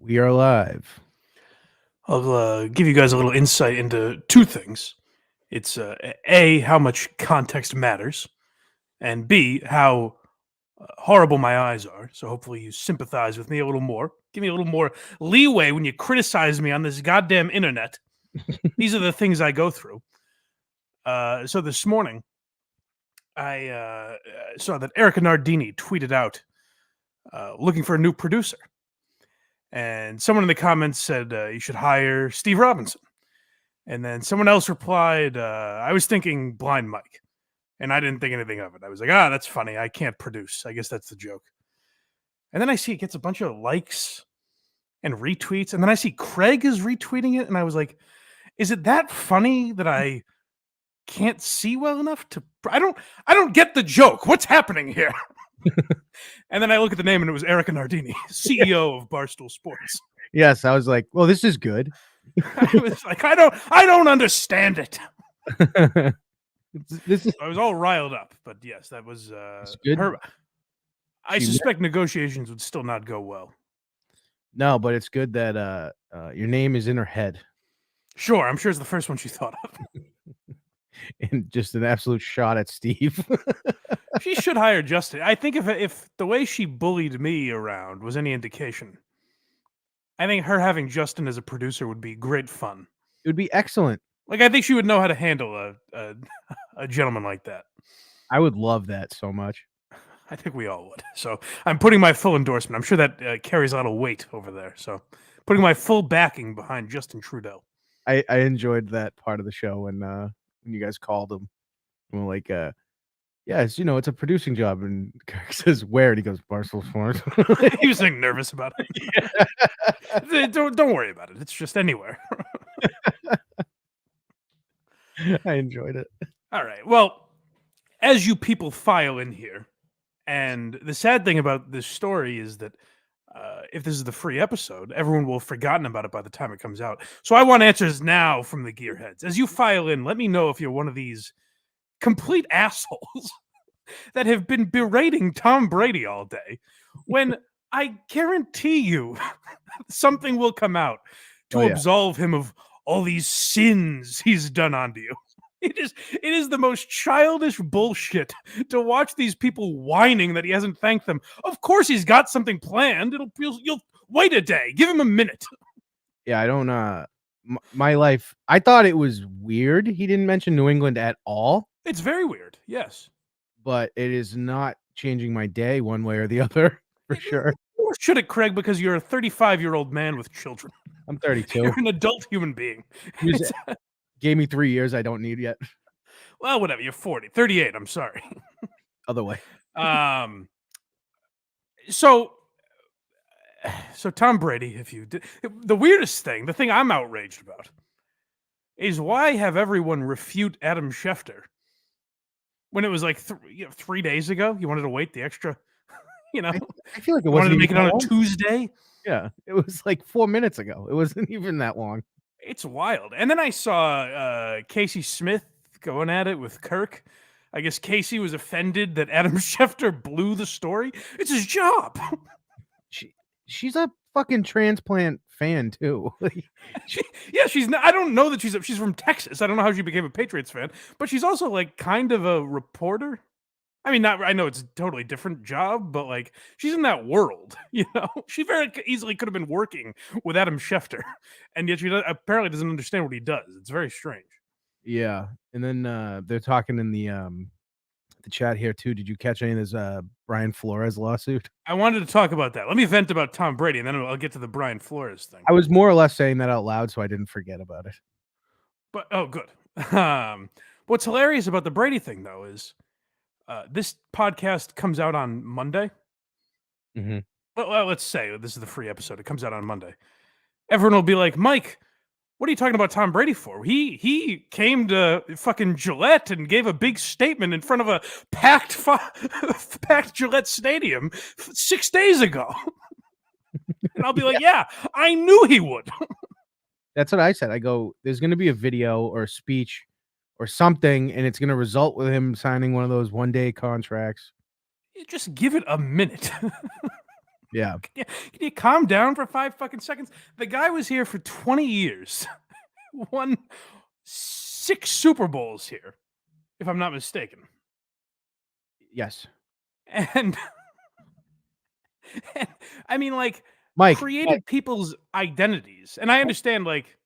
We are live. I'll give you guys a little insight into two things. It's A, how much context matters, and B, how horrible my eyes are. So hopefully you sympathize with me a little more. Give me a little more leeway when you criticize me on this goddamn internet. These are the things I go through. So this morning, I saw that Erica Nardini tweeted out looking for a new producer. And someone in the comments said you should hire Steve Robinson. And then someone else replied, I was thinking Blind Mike. And I didn't think anything of it. I was like, that's funny. I can't produce. I guess that's the joke. And then I see it gets a bunch of likes and retweets. And then I see Craig is retweeting it. And I was like, is it that funny that I can't see well enough to I don't get the joke. What's happening here? And then I look at the name and it was Erica Nardini, CEO of Barstool Sports. Yes, I was like, well, this is good. I was like, I don't understand it. This is I was all riled up, but yes, that was good. her. I suspect negotiations would still not go well. No, but it's good that your name is in her head. Sure, I'm sure it's the first one she thought of. And just an absolute shot at Steve. She should hire Justin. I think if the way she bullied me around was any indication, I think her having Justin as a producer would be great fun. It would be excellent. Like, I think she would know how to handle a gentleman like that. I would love that so much. I think we all would. So I'm putting my full endorsement. I'm sure that carries a lot of weight over there. So putting my full backing behind Justin Trudeau. I enjoyed that part of the show when you guys called him. And we're like, yeah, it's a producing job. And Kirk says, where? And he goes, Barstool Sports. He was like nervous about it. Yeah. Don't worry about it. It's just anywhere. I enjoyed it. All right. Well, as you people file in here, and the sad thing about this story is that if this is the free episode, everyone will have forgotten about it by the time it comes out. So I want answers now from the gearheads. As you file in, let me know if you're one of these complete assholes that have been berating Tom Brady all day, when I guarantee you something will come out to absolve him of all these sins he's done onto you. It is the most childish bullshit to watch these people whining that he hasn't thanked them. Of course he's got something planned. You'll wait a day. Give him a minute. Yeah, I don't my life. I thought it was weird he didn't mention New England at all. It's very weird. Yes. But it is not changing my day one way or the other, for sure. Or should it, Craig, because you're a 35-year-old man with children. I'm 32. You're an adult human being. Gave me 3 years I don't need yet. Well, whatever. You're 40. 38. I'm sorry. Other way. So Tom Brady, the weirdest thing, the thing I'm outraged about, is why have everyone refute Adam Schefter when it was like 3 days ago? You wanted to wait the extra, I feel like it wanted to make it on a Tuesday. Yeah, it was like 4 minutes ago. It wasn't even that long. It's wild. And then I saw Casey Smith going at it with Kirk. I guess Casey was offended that Adam Schefter blew the story. It's his job. She's a fucking transplant fan too. She's not. I don't know that she's from Texas. I don't know how she became a Patriots fan, but she's also like kind of a reporter. I mean, I know it's a totally different job, but like she's in that world, She very easily could have been working with Adam Schefter, and yet she apparently doesn't understand what he does. It's very strange. Yeah, and then they're talking in the chat here too. Did you catch any of this Brian Flores lawsuit? I wanted to talk about that. Let me vent about Tom Brady, and then I'll get to the Brian Flores thing. I was more or less saying that out loud, so I didn't forget about it. But good. What's hilarious about the Brady thing, though, is this podcast comes out on Monday. Mm-hmm. Well, let's say this is the free episode. It comes out on Monday. Everyone will be like, Mike, what are you talking about Tom Brady for? He came to fucking Gillette and gave a big statement in front of a packed Gillette Stadium 6 days ago. And I'll be like, yeah, I knew he would. That's what I said. I go, there's going to be a video or a speech or something, and it's going to result with him signing one of those one-day contracts. Just give it a minute. Yeah. Can you calm down for 5 fucking seconds? The guy was here for 20 years, won 6 Super Bowls here, if I'm not mistaken. Yes. And, and I mean, like, Mike, created people's identities. And I understand, like,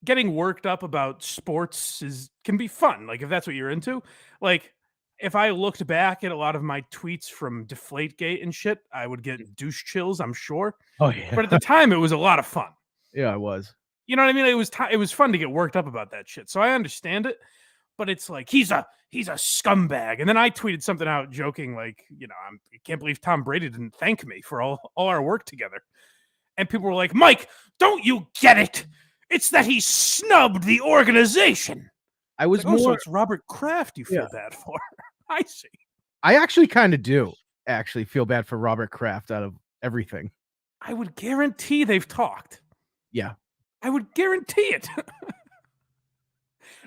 getting worked up about sports can be fun. Like, if that's what you're into, like, if I looked back at a lot of my tweets from Deflategate and shit, I would get douche chills, I'm sure. oh, yeah. But at the time, it was a lot of fun. Yeah, I was. You know what I mean? It was fun to get worked up about that shit. So I understand it, but it's like he's a scumbag. And then I tweeted something out joking like, I can't believe Tom Brady didn't thank me for all our work together. And people were like, "Mike, don't you get it? It's that he snubbed the organization." I was Like, more. so it's Robert Kraft you feel Yeah. bad for. I see. I actually kind of do actually feel bad for Robert Kraft out of everything. I would guarantee they've talked. Yeah. I would guarantee it.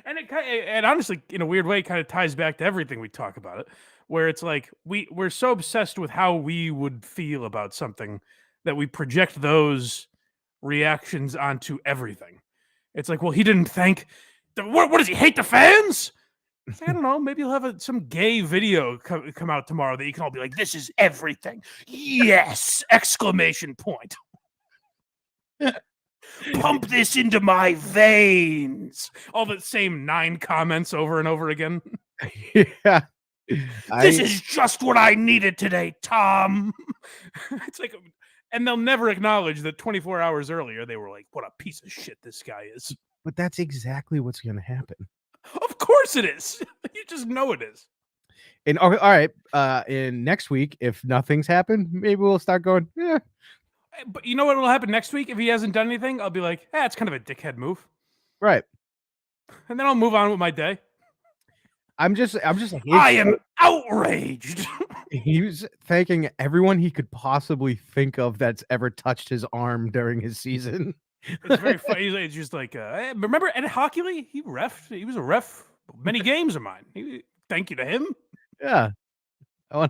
And and honestly, in a weird way, kind of ties back to everything we talk about it, where it's like we're so obsessed with how we would feel about something that we project those reactions onto everything. It's like, well, he didn't thank. What does he hate the fans? It's like, I don't know. Maybe he'll have some gay video come out tomorrow that you can all be like, "This is everything." Yes! Exclamation point. Pump this into my veins. All the same 9 comments over and over again. Yeah. This is just what I needed today, Tom. It's like, and they'll never acknowledge that 24 hours earlier they were like, "What a piece of shit this guy is." But that's exactly what's going to happen. Of course it is. You just know it is. And all right, in next week, if nothing's happened, maybe we'll start going, yeah. But you know what will happen next week if he hasn't done anything? I'll be like, it's kind of a dickhead move. Right. And then I'll move on with my day. I'm just like, I am outraged. He's thanking everyone he could possibly think of that's ever touched his arm during his season. It's very funny. It's just like, remember Ed Hockley? He was a ref many games of mine. Thank you to him. Yeah. I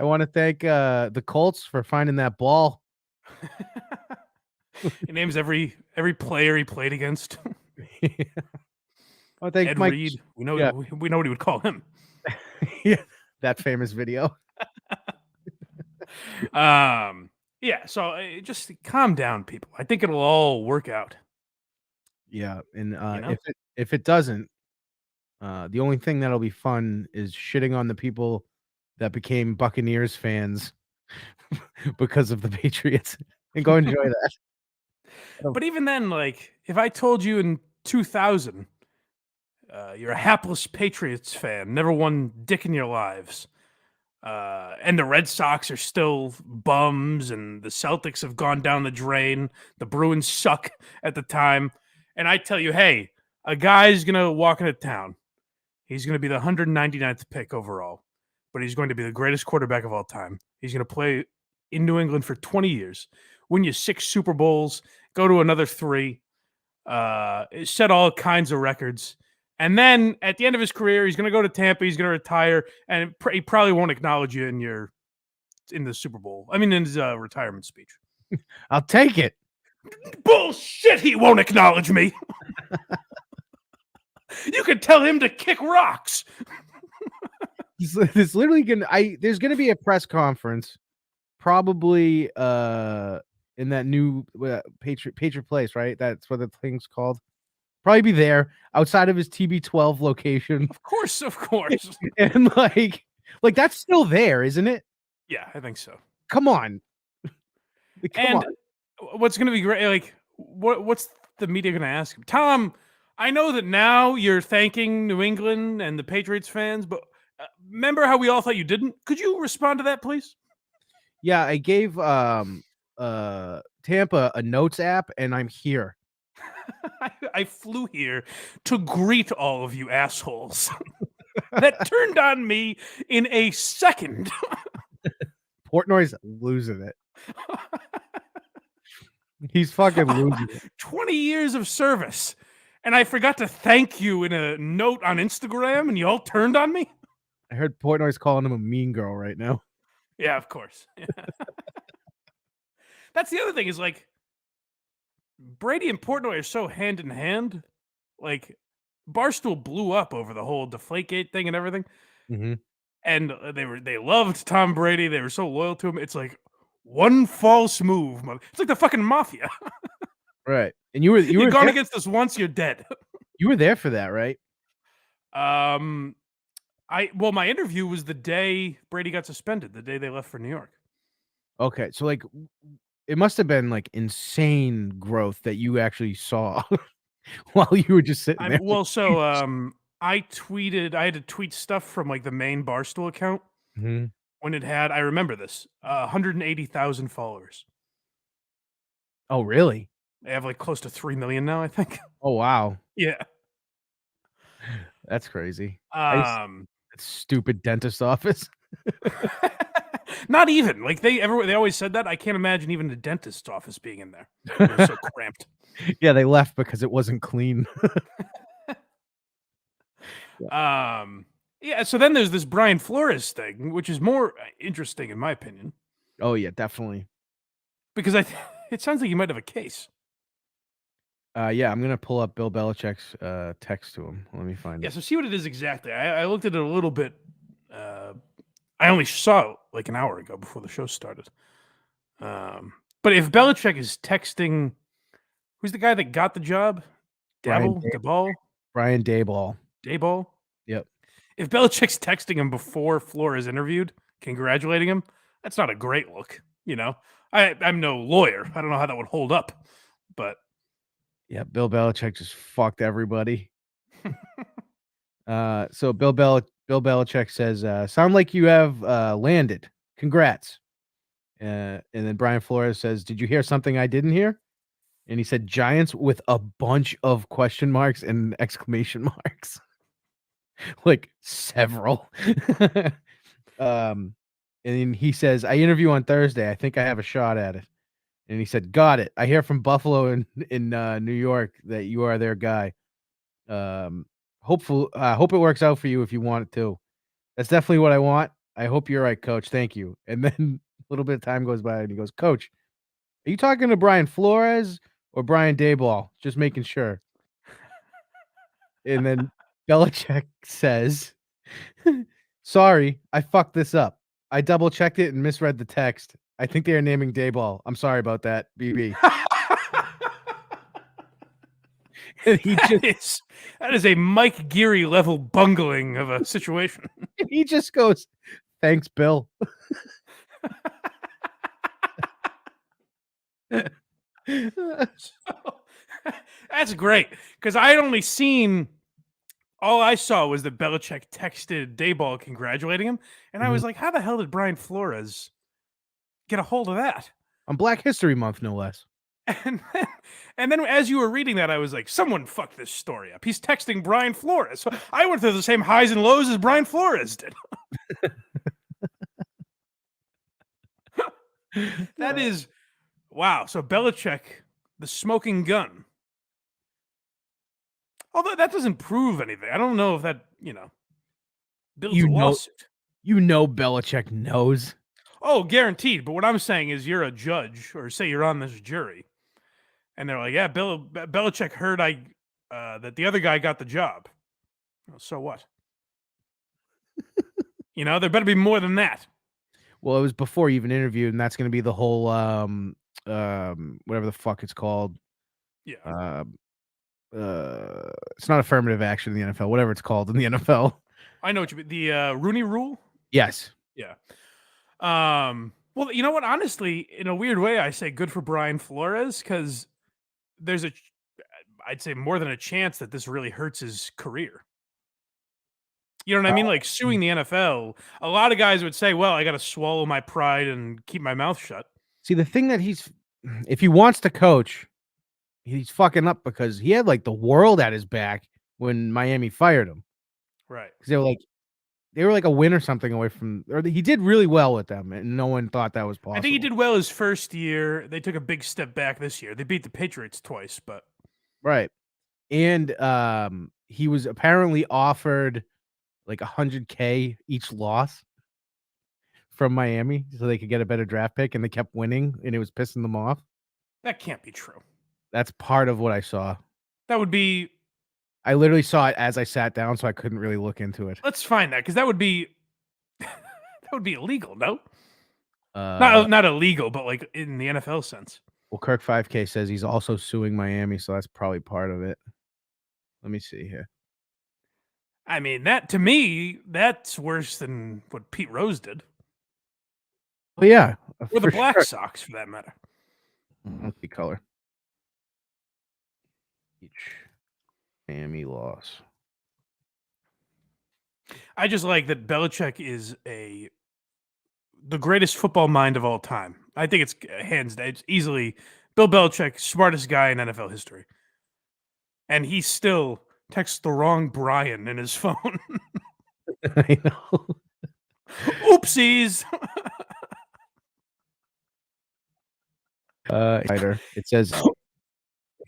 want to thank the Colts for finding that ball. He names every player he played against. I think Ed Mike Reed. We know what he would call him. Yeah, that famous video. Yeah. So just calm down, people. I think it'll all work out. Yeah, and if it doesn't, the only thing that'll be fun is shitting on the people that became Buccaneers fans because of the Patriots, and go enjoy that. But even then, like, if I told you in 2000, you're a hapless Patriots fan, never won dick in your lives, and the Red Sox are still bums, and the Celtics have gone down the drain, the Bruins suck at the time, and I tell you, hey, a guy's going to walk into town. He's going to be the 199th pick overall, but he's going to be the greatest quarterback of all time. He's going to play in New England for 20 years, win you 6 Super Bowls, go to another 3, set all kinds of records. And then at the end of his career, he's going to go to Tampa, he's going to retire, and he probably won't acknowledge you in the Super Bowl. I mean, in his retirement speech. I'll take it. Bullshit, he won't acknowledge me. You could tell him to kick rocks. There's literally there's gonna be a press conference, probably in that new Patriot Place, right? That's what the thing's called. Probably be there outside of his TB12 location. Of course. And like that's still there, isn't it? Yeah, I think so. Come on. Come on. What's going to be great? Like, what's the media going to ask him? Tom, I know that now you're thanking New England and the Patriots fans, but remember how we all thought you didn't? Could you respond to that, please? Yeah, I gave Tampa a notes app, and I'm here. I flew here to greet all of you assholes. That turned on me in a second. Portnoy's losing it. He's fucking losing it. 20 years of service. And I forgot to thank you in a note on Instagram, and you all turned on me? I heard Portnoy's calling him a mean girl right now. Yeah, of course. That's the other thing is like Brady and Portnoy are so hand in hand. Like Barstool blew up over the whole Deflategate thing and everything, Mhm. and they loved Tom Brady. They were so loyal to him. It's like one false move. It's like the fucking mafia. Right. And you You've were gone there against us once, you're dead. you were there for that, right? Um, my interview was the day Brady got suspended, the day they left for New York. Okay, so, like, it must have been, like, insane growth that you actually saw while you were just sitting there, like, I had to tweet stuff from, like, the main Barstool account Mhm. when it had I remember this, 180,000 followers. Oh, really? They have, like, close to 3,000,000 now, I think. Oh, wow. Yeah. That's crazy. I used Um, that stupid dentist office. not even, like, they always said that. I can't imagine even the dentist's office being in there. It was so cramped. Yeah, they left because it wasn't clean. Yeah. Um, yeah, so then there's this Brian Flores thing, which is more interesting in my opinion, Oh, yeah, definitely. because it sounds like you might have a case. Yeah, I'm gonna pull up Bill Belichick's, text to him. Let me find Yeah, it. so see what it is exactly. I looked at it a little bit. Uh, I only saw it like an hour ago before the show started. But if Belichick is texting, who's the guy that got the job? Brian Dabble, Day Dabal, Brian Daboll. Dayball. Yep. If Belichick's texting him before Flores interviewed, congratulating him, that's not a great look. You know, I'm no lawyer. I don't know how that would hold up, but Yeah, Bill Belichick just fucked everybody. So Bill Belichick says, "Sound like you have, landed. Congrats." And then Brian Flores says, "Did you hear something I didn't hear?" And he said, "Giants," with a bunch of question marks and exclamation marks, like several. Um, and then he says, "I interview on Thursday. I think I have a shot at it." And he said, "Got it. I hear from Buffalo in New York that you are their guy. Um, hope it works out for you if you want it to. That's definitely what I want. I hope you're right, coach. Thank you." And then a little bit of time goes by and he goes, "Coach, are you talking to Brian Flores or Brian Daboll? Just making sure." And then Belichick says, "Sorry, I fucked this up. I double checked it and misread the text. I think they are naming Daboll. I'm sorry about that, BB." And he that just is that is a Mike Geary level bungling of a situation. he just goes, "Thanks, Bill." So, that's great because I had only seen all I saw was that Belichick texted Dayball congratulating him, and I Mhm. was like, "How the hell did Brian Flores get a hold of that?" On Black History Month, no less. And then, and then as you were reading that, I was like, "Someone fucked this story up." He's texting Brian Flores. So I went through the same highs and lows as Brian Flores did. That is wow. So Belichick, the smoking gun. Although that doesn't prove anything. I don't know if that builds You a know lawsuit. you know Belichick knows. Oh, guaranteed. But what I'm saying is, you're a judge, or say you're on this jury, and they're like, "Yeah, Belichick heard that the other guy got the job." Well, so what? There better be more than that. Well, it was before you even interviewed, and that's gonna be the whole, whatever the fuck it's called. Yeah, Um, it's not affirmative action in the NFL, whatever it's called in the NFL. I know what you mean. The Rooney Rule. Yes. Yeah. Well, you know what? Honestly, in a weird way, I say good for Brian Flores because there's I'd say more than a chance that this really hurts his career. You know what I mean? Like Mm. suing the NFL, a lot of guys would say, "Well, I got to swallow my pride and keep my mouth shut." See, the thing that he's if he wants to coach, he's fucking up because he had, like, the world at his back when Miami fired him Right. because they were like a win or something away from or he did really well with them, and no one thought that was I think he possible. did well his first year. They took a big step back this year. They beat the Patriots twice, but Right. And, he was apparently offered, like, 100K each loss from Miami so they could get a better draft pick, and they kept winning, and it was pissing them off. That can't be true. That's part of what I saw. That would be. I literally saw it as I sat down, so I couldn't really look into it. Let's find that, because that would be that would be illegal. No, Uh, not illegal, but like in the NFL sense. well, Kirk 5K says he's also suing Miami, so that's probably part of it. Let me see here. I mean, that to me, that's worse than what Pete Rose did, Well, yeah, or the for Black sure. Sox, for that matter. Let's see color. Each Miami loss. I just like that Belichick is the greatest football mind of all time. I think it's it's easily Bill Belichick, smartest guy in NFL history. And he still texts the wrong Brian in his phone. I know. Oopsies. It says,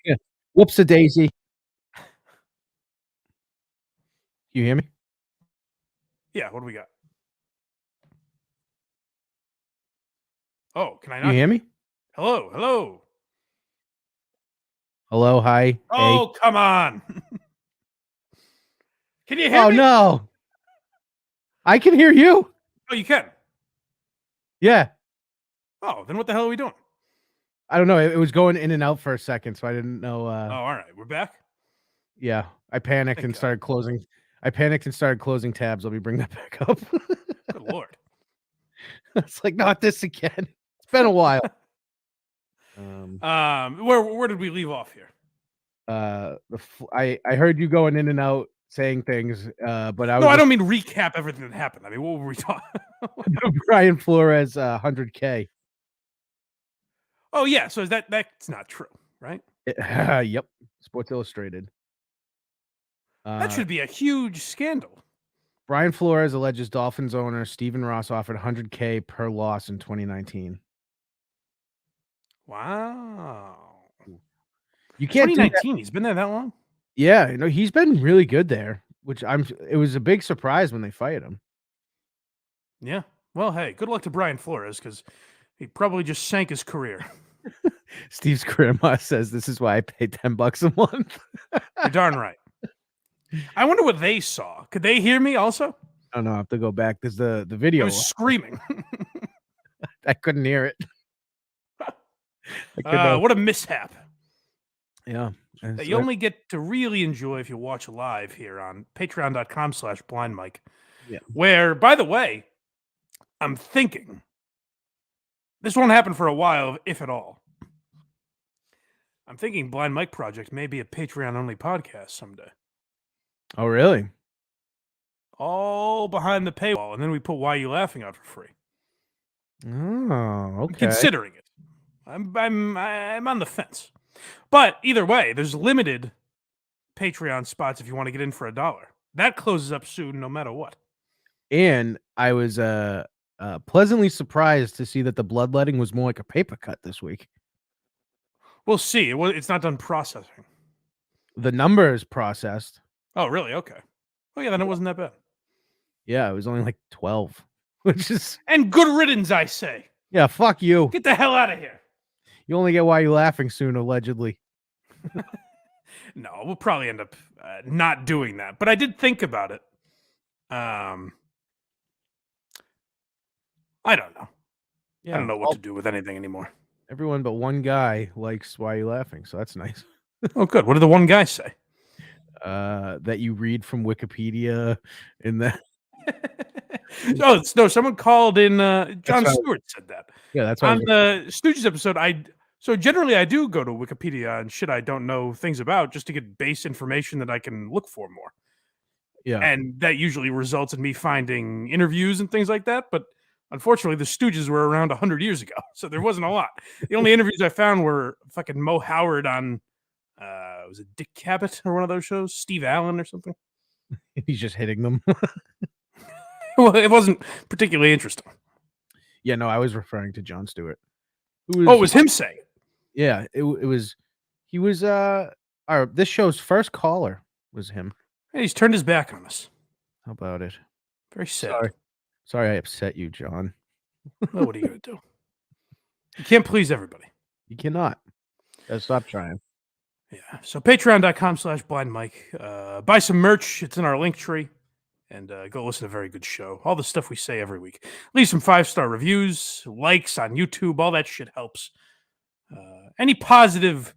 yeah, whoops a daisy. You hear me? Yeah, what do we got? Oh, can I not? You hear me? Hello, hello. Hello, hi. Oh, hey. come on. Can you hear Oh me? no. I can hear you. Oh, you can. Yeah. Oh, then what the hell are we doing? I don't know. It was going in and out for a second, so I didn't know. Oh, all right. We're back. Yeah, I panicked and started closing. I panicked and started closing tabs. Let me bring that back up. Good Lord. It's like, not this again. It's been a while. Where did we leave off here? I heard you going in and out saying things, but I don't mean recap everything that happened. I mean, what were we talking? Brian Flores, 100K. Oh yeah, so that's not true, right? Yep, Sports Illustrated. That should be a huge scandal. Brian Flores alleges Dolphins owner Stephen Ross offered 100K per loss in 2019. Wow. You can't 2019. He's been there that long? Yeah, he's been really good there, which it was a big surprise when they fired him. Yeah. Well, hey, good luck to Brian Flores, because he probably just sank his career. Steve's grandma says this is why I pay $10 a month. You're darn right. I wonder what they saw. Could they hear me also? I don't know. I have to go back. There's the video. I was screaming. I couldn't hear it. What a mishap. Yeah. That you only get to really enjoy if you watch live here on patreon.com/blindmike. Yeah. Where, by the way, I'm thinking this won't happen for a while, if at all. I'm thinking Blind Mike Project may be a Patreon-only podcast someday. Oh, really? All behind the paywall, and then we put Why You Laughing out for free. Oh, okay. I'm considering it. I'm on the fence. But either way, there's limited Patreon spots if you want to get in for $1. That closes up soon, no matter what. And I was pleasantly surprised to see that the bloodletting was more like a paper cut this week. We'll see. It's not done processing. The number is processed. Oh, really? Okay. Oh, yeah, then it wasn't that bad. Yeah, it was only like 12, which is... And good riddance, I say. Yeah, fuck you. Get the hell out of here. You only get Why You Laughing soon, allegedly. No, we'll probably end up not doing that. But I did think about it. I don't know. Yeah, I don't know what to do with anything anymore. Everyone but one guy likes Why You Laughing, so that's nice. Oh, good. What did the one guy say? That you read from Wikipedia in the... Oh, no, someone called in. Jon Stewart said that. Yeah, that's on the Stooges episode. So generally I do go to Wikipedia and shit I don't know things about just to get base information that I can look for more. Yeah. And that usually results in me finding interviews and things like that. But unfortunately, the Stooges were around 100 years ago, so there wasn't a lot. The only interviews I found were fucking Mo Howard on, was it Dick Cavett or one of those shows? Steve Allen or something? He's just hitting them. Well, it wasn't particularly interesting. Yeah, no, I was referring to Jon Stewart. It was him saying. Yeah, it was. He was this show's first caller was him. Hey, he's turned his back on us. How about it? Very sad. Sorry I upset you, John. Well, what are you going to do? You can't please everybody. You cannot. Gotta stop trying. Yeah. So patreon.com/blindmike. Buy some merch. It's in our link tree. And go listen to a very good show. All the stuff we say every week. Leave some 5-star reviews, likes on YouTube. All that shit helps. Any positive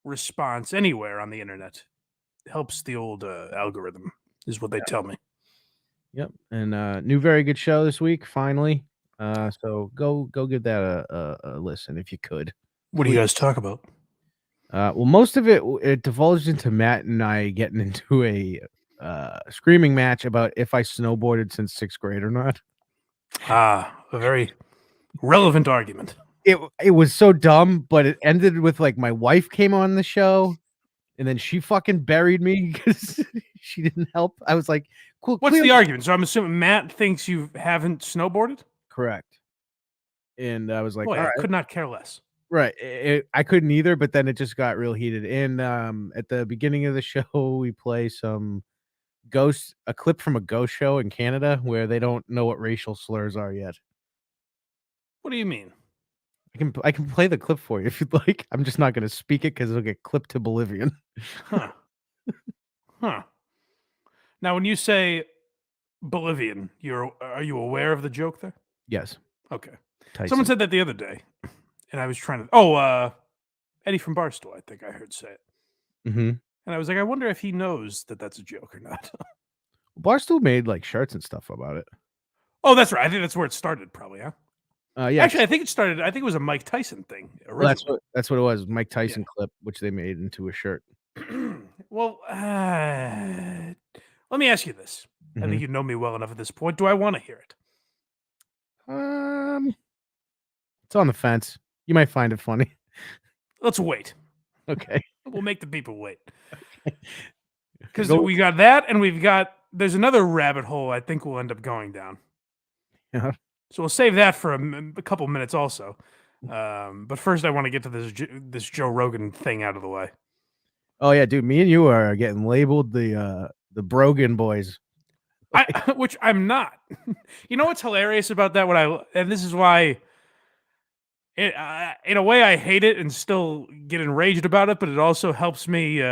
response anywhere on the internet helps the old algorithm, is what they tell me. Yep. And new very good show this week, finally. So go give that a listen if you could. What do you guys talk about? Well, most of it divulged into Matt and I getting into a screaming match about if I snowboarded since 6th grade or not. A very relevant argument. It was so dumb, but it ended with like my wife came on the show, and then she fucking buried me because she didn't help. I was like, "Cool." What's the argument? So I'm assuming Matt thinks you haven't snowboarded. Correct. And I was like, Boy, "All I right." could not care less. Right. I couldn't either, but then it just got real heated. And at the beginning of the show, we play a clip from a ghost show in Canada where they don't know what racial slurs are yet. What do you mean? I can play the clip for you if you'd like. I'm just not going to speak it because it'll get clipped to Bolivian. Huh. Now, when you say Bolivian, are you aware of the joke there? Yes. Okay. Tyson. Someone said that the other day, and I was trying to. Eddie from Barstool, I think I heard say it. Mm-hmm. And I was like, I wonder if he knows that that's a joke or not. Barstool made like shirts and stuff about it. Oh, that's right. I think that's where it started, probably, huh? Yeah. Actually, I think it was a Mike Tyson thing originally. Well, that's what it was. Mike Tyson clip, which they made into a shirt. Well, let me ask you this. I think you know me well enough at this point. Do I want to hear it? It's on the fence. You might find it funny. Let's wait. Okay. We'll make the people wait. Because we got that, and there's another rabbit hole I think we'll end up going down. Yeah. So we'll save that for a couple minutes also. But first, I want to get to this Joe Rogan thing out of the way. Oh yeah, dude, me and you are getting labeled the Brogan boys. Which I'm not. You know what's hilarious about that? And this is why, in a way, I hate it and still get enraged about it. But it also helps me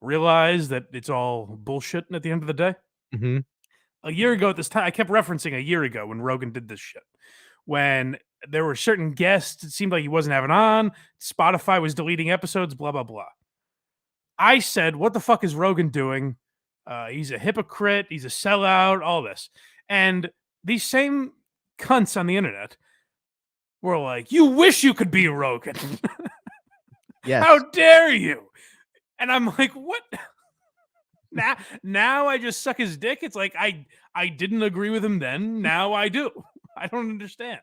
realize that it's all bullshit at the end of the day. Mm-hmm. A year ago at this time, I kept referencing a year ago when Rogan did this shit. When there were certain guests, it seemed like he wasn't having on. Spotify was deleting episodes. Blah blah blah. I said, "What the fuck is Rogan doing? He's a hypocrite. He's a sellout. All this." And these same cunts on the internet were like, "You wish you could be Rogan." Yes. How dare you? And I'm like, what? Now I just suck his dick. It's like I didn't agree with him then. Now I do. I don't understand.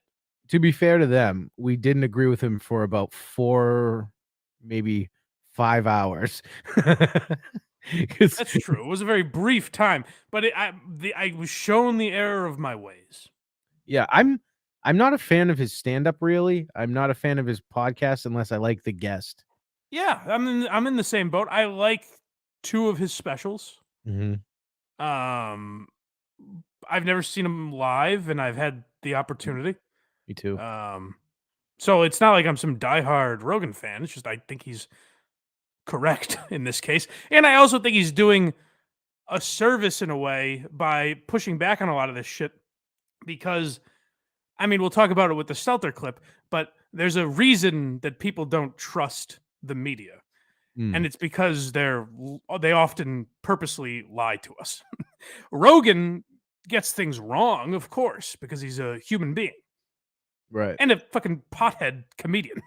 To be fair to them, we didn't agree with him for about 4, maybe 5 hours. That's true. It was a very brief time, but I was shown the error of my ways. Yeah, I'm not a fan of his stand-up. Really, I'm not a fan of his podcast unless I like the guest. Yeah, I'm in the same boat. I like 2 of his specials. Mm-hmm. I've never seen him live, and I've had the opportunity. Me too. So it's not like I'm some diehard Rogan fan. It's just I think he's correct in this case, and I also think he's doing a service in a way by pushing back on a lot of this shit. Because, I mean, we'll talk about it with the Stelter clip, but there's a reason that people don't trust the media. And it's because they often purposely lie to us. Rogan gets things wrong, of course, because he's a human being. Right. And a fucking pothead comedian.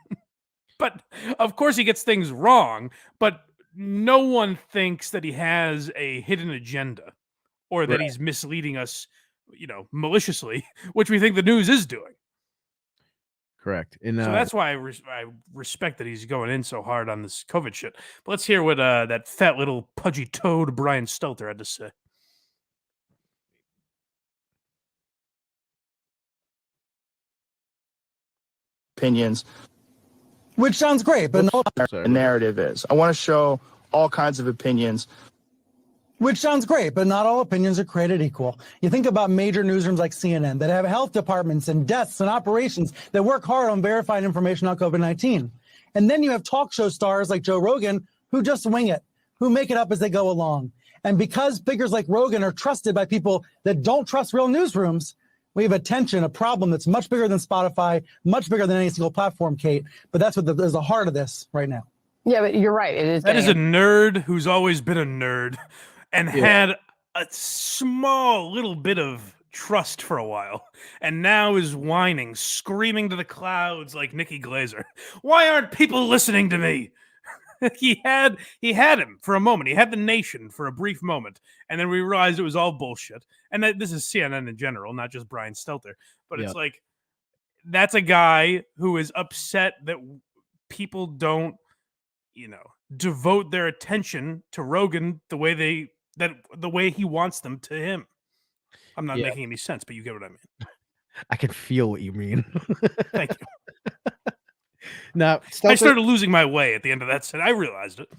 But, of course, he gets things wrong, but no one thinks that he has a hidden agenda or that he's misleading us, maliciously, which we think the news is doing. Correct. And so that's why I respect that he's going in so hard on this COVID shit. But let's hear what that fat little pudgy toad Brian Stelter had to say. Opinions, which sounds great, but no, the narrative is. I want to show all kinds of opinions. Which sounds great, but not all opinions are created equal. You think about major newsrooms like CNN that have health departments and desks and operations that work hard on verifying information on COVID-19. And then you have talk show stars like Joe Rogan who just wing it, who make it up as they go along. And because figures like Rogan are trusted by people that don't trust real newsrooms, we have a problem that's much bigger than Spotify, much bigger than any single platform, Kate. But that's what is the heart of this right now. Yeah, but you're right. It is. That is a nerd who's always been a nerd and had a small little bit of trust for a while, and now is whining, screaming to the clouds like Nikki Glazer. Why aren't people listening to me? he had him for a moment. He had the nation for a brief moment, and then we realized it was all bullshit. And this is CNN in general, not just Brian Stelter. But it's like, that's a guy who is upset that people don't, devote their attention to Rogan the way he wants them to him. I'm not making any sense, but you get what I mean. I can feel what you mean. Thank you. Now, I started losing my way at the end of that set. I realized it.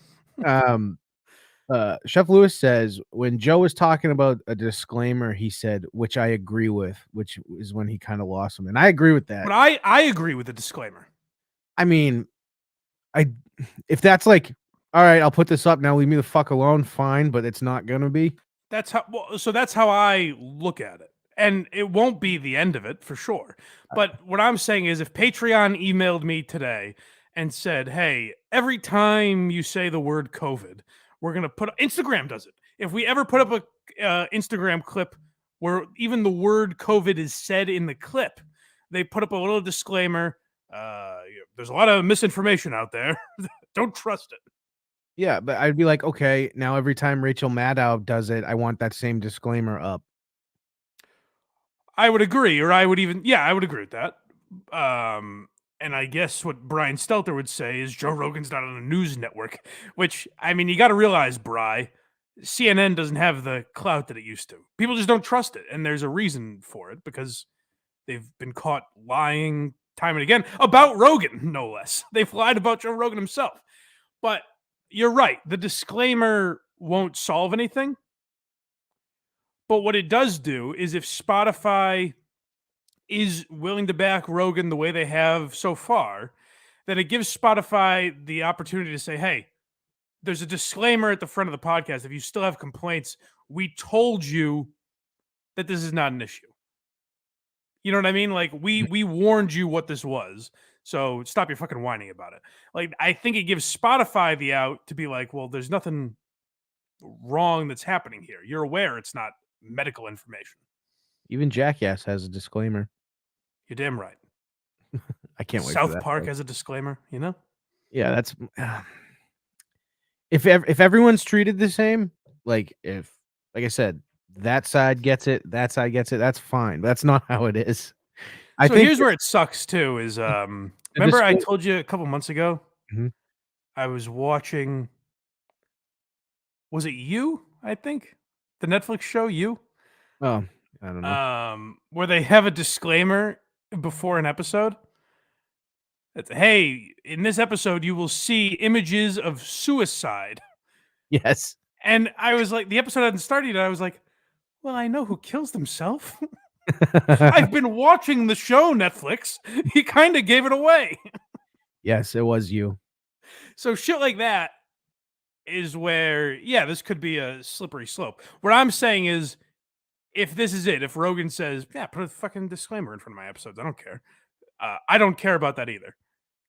Chef Lewis says, when Joe was talking about a disclaimer, he said, which I agree with, which is when he kind of lost him. And I agree with that. But I agree with the disclaimer. I mean, if that's like, all right, I'll put this up now, leave me the fuck alone, fine, but it's not gonna be. That's how I look at it. And it won't be the end of it for sure. But what I'm saying is, if Patreon emailed me today and said, hey, every time you say the word COVID, we're going to Instagram does it. If we ever put up a Instagram clip where even the word COVID is said in the clip, they put up a little disclaimer. There's a lot of misinformation out there. Don't trust it. Yeah, but I'd be like, okay, now every time Rachel Maddow does it, I want that same disclaimer up. I would agree, or I would agree with that. And I guess what Brian Stelter would say is Joe Rogan's not on a news network, which, I mean, you got to realize, Bri, CNN doesn't have the clout that it used to. People just don't trust it, and there's a reason for it, because they've been caught lying time and again about Rogan, no less. They've lied about Joe Rogan himself. But you're right. The disclaimer won't solve anything. But what it does do is, if Spotify is willing to back Rogan the way they have so far, then it gives Spotify the opportunity to say, hey, there's a disclaimer at the front of the podcast. If you still have complaints, we told you that this is not an issue. You know what I mean? Like, we warned you what this was. So stop your fucking whining about it. Like, I think it gives Spotify the out to be like, well, there's nothing wrong that's happening here. You're aware it's not medical information. Even Jackass has a disclaimer. You're damn right. I can't wait. South Park has a disclaimer, Yeah, that's if everyone's treated the same, like I said, that side gets it, that side gets it, that's fine. But that's not how it is. I think here's where it sucks too is remember I told you a couple months ago, I was watching, was it You? I think the Netflix show You. Oh, I don't know. Where they have a disclaimer before an episode. That's, hey, in this episode you will see images of suicide. Yes. And I was like, the episode hadn't started yet. I was like, well, I know who kills themselves. I've been watching the show, Netflix. He kind of gave it away. Yes, it was You. So shit like that is where, this could be a slippery slope. What I'm saying is, if this is it, if Rogan says, put a fucking disclaimer in front of my episodes, I don't care. I don't care about that either.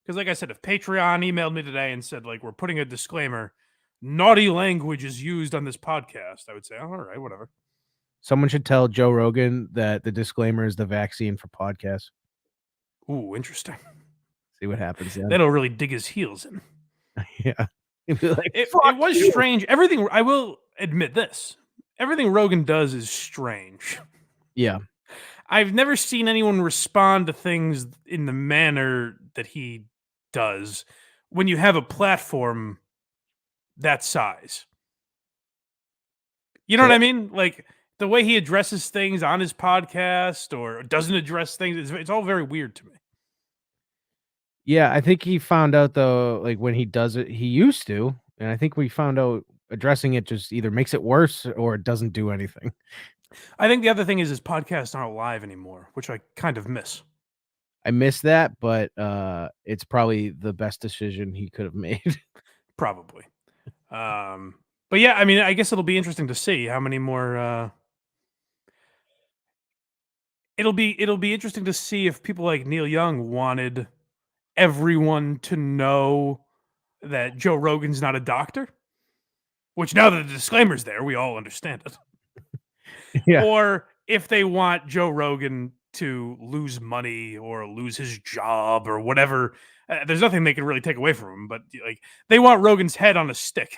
Because like I said, if Patreon emailed me today and said, like, we're putting a disclaimer, naughty language is used on this podcast, I would say, all right, whatever. Someone should tell Joe Rogan that the disclaimer is the vaccine for podcasts. Ooh, interesting. See what happens then. That'll really dig his heels in. Yeah. Like, it was strange. Everything, I will admit this. Everything Rogan does is strange. Yeah. I've never seen anyone respond to things in the manner that he does when you have a platform that size. You know what I mean? Like, the way he addresses things on his podcast or doesn't address things, it's all very weird to me. Yeah, I think he found out, though, like, when he does it, he used to, and I think we found out addressing it just either makes it worse or it doesn't do anything. I think the other thing is his podcasts aren't live anymore, which I kind of miss. I miss that, but it's probably the best decision he could have made. Probably. But yeah, I mean, I guess it'll be interesting to see how many more. It'll be interesting to see if people like Neil Young wanted everyone to know that Joe Rogan's not a doctor. Which now that the disclaimer's there, we all understand it. Yeah. Or if they want Joe Rogan to lose money or lose his job or whatever. There's nothing they can really take away from him, but like they want Rogan's head on a stick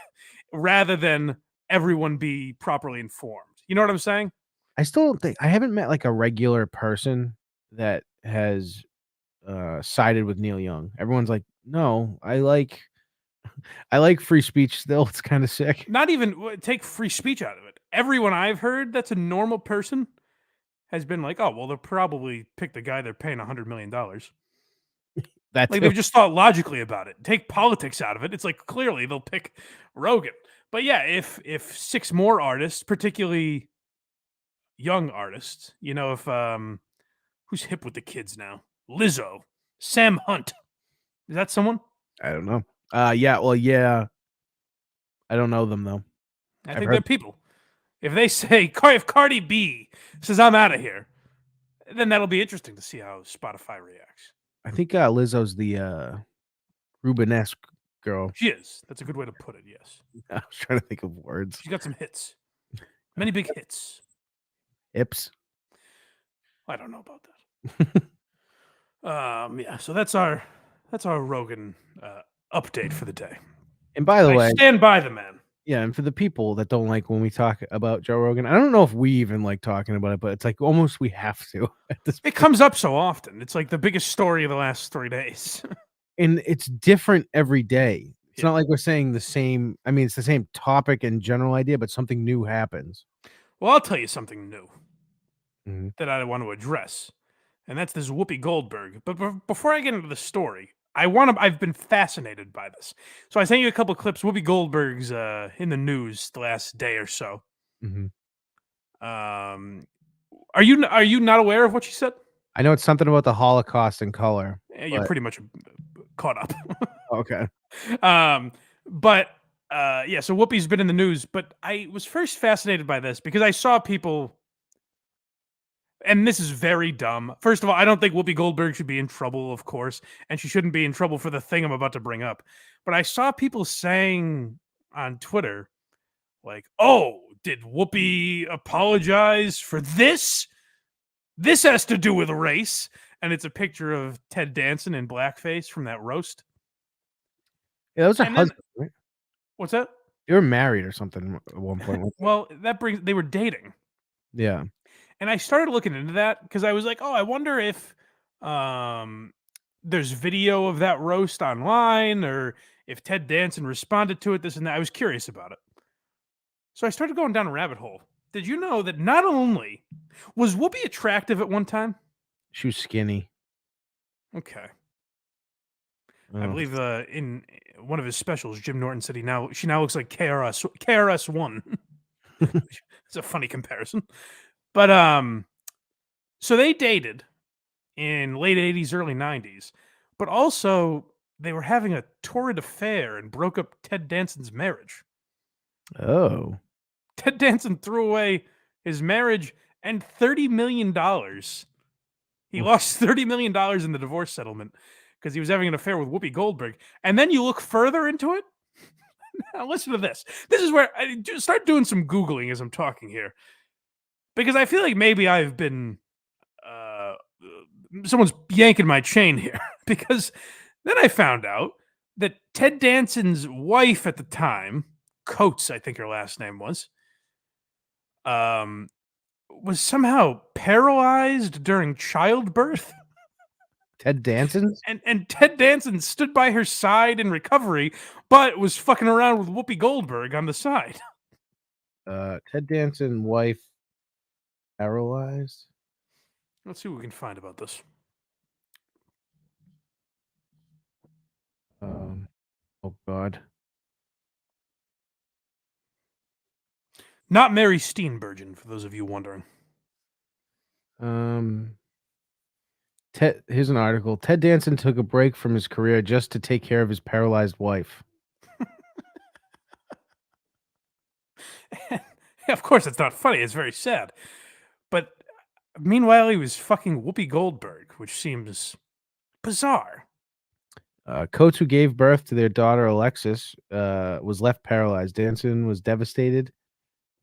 rather than everyone be properly informed. You know what I'm saying? I still don't think I haven't met like a regular person that has sided with Neil Young. Everyone's like, "No, I like free speech still. It's kind of sick." Not even take free speech out of it. Everyone I've heard that's a normal person has been like, "Oh, well, they'll probably pick the guy they're paying $100 million." That Like too. they've just thought logically about it. Take politics out of it. It's like clearly they'll pick Rogan. But yeah, if 6 more artists, particularly young artists, if who's hip with the kids now? Lizzo, Sam Hunt. Is that someone? I don't know. Yeah, well, yeah. I don't know them though. I I've think they're heard people. If they say if Cardi B says I'm out of here, then that'll be interesting to see how Spotify reacts. I think Lizzo's the Rubenesque girl. She is. That's a good way to put it. Yes, I was trying to think of words. she's got some hits, many big hits. Ips. I don't know about that. Yeah. So that's our Rogan update for the day. And by the I way, stand by the man. yeah, and for the people that don't like when we talk about Joe Rogan, I don't know if we even like talking about it, but it's like almost we have to at this It point. comes up so often. It's like the biggest story of the last 3 days. And it's different every day. It's Yeah. not like we're saying the same. I mean, it's the same topic and general idea, but something new happens. Well, I'll tell you something new Mhm. that I want to address, and that's this Whoopi Goldberg. But before I get into the story, I've been fascinated by this. So I sent you a couple clips. Whoopi Goldberg's in the news the last day or so. Mhm. Um, are you not aware of what she said? I know it's something about the Holocaust in color, You're but pretty much caught up. okay. But yeah, so Whoopi's been in the news, but I was first fascinated by this because I saw people, and this is very dumb. First of all, I don't think Whoopi Goldberg should be in trouble, of course, and she shouldn't be in trouble for the thing I'm about to bring up. But I saw people saying on Twitter, like, "Oh, did Whoopi apologize for this? This has to do with race." And it's a picture of Ted Danson in blackface from that roast. Yeah, that was her And then husband, right? what's that? They were married or something at one point. Well, they were dating. Yeah. And I started looking into that because I was like, "Oh, I wonder if um there's video of that roast online or if Ted Danson responded to it, this and that." I was curious about it. So I started going down a rabbit hole. Did you know that not only was Whoopi attractive at one time? She was skinny. Okay. I Oh, believe in one of his specials, Jim Norton said she now looks like KRS-One. It's a funny comparison. But so they dated in late 80s, early 90s, but also they were having a torrid affair and broke up Ted Danson's marriage. oh. Ted Danson threw away his marriage and $30 million. He lost $30 million in the divorce settlement because he was having an affair with Whoopi Goldberg. And then you look further into it. Now listen to this. This is where I start doing some Googling as I'm talking here. Because I feel like maybe I've been someone's yanking my chain here. Because then I found out that Ted Danson's wife at the time, Coates, I think her last name was somehow paralyzed during childbirth. Ted Danson? And Ted Danson stood by her side in recovery, but was fucking around with Whoopi Goldberg on the side. Ted Danson, wife, paralyzed? Let's see what we can find about this. Oh God. Not Mary Steenburgen, for those of you wondering. Here's an article. Ted Danson took a break from his career just to take care of his paralyzed wife. Of course, it's not funny. It's very sad. But meanwhile, he was fucking Whoopi Goldberg, which seems bizarre. Coates, who gave birth to their daughter Alexis, was left paralyzed. Danson was devastated,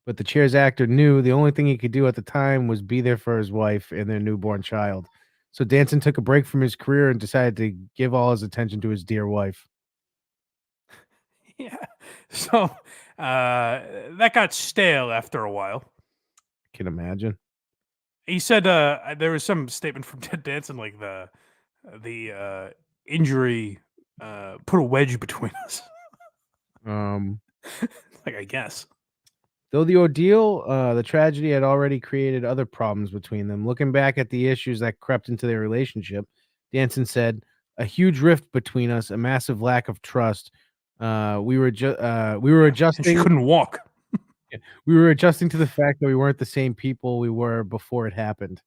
but the Cheers actor knew the only thing he could do at the time was be there for his wife and their newborn child. So Danson took a break from his career and decided to give all his attention to his dear wife. Yeah. So that got stale after a while. I can imagine. He said there was some statement from Ted Danson like the injury put a wedge between us. Like, I guess. Though the ordeal, the tragedy had already created other problems between them. Looking back at the issues that crept into their relationship, Danson said, "A huge rift between us, a massive lack of trust. We were adjusting. And she couldn't walk. We were adjusting to the fact that we weren't the same people we were before it happened."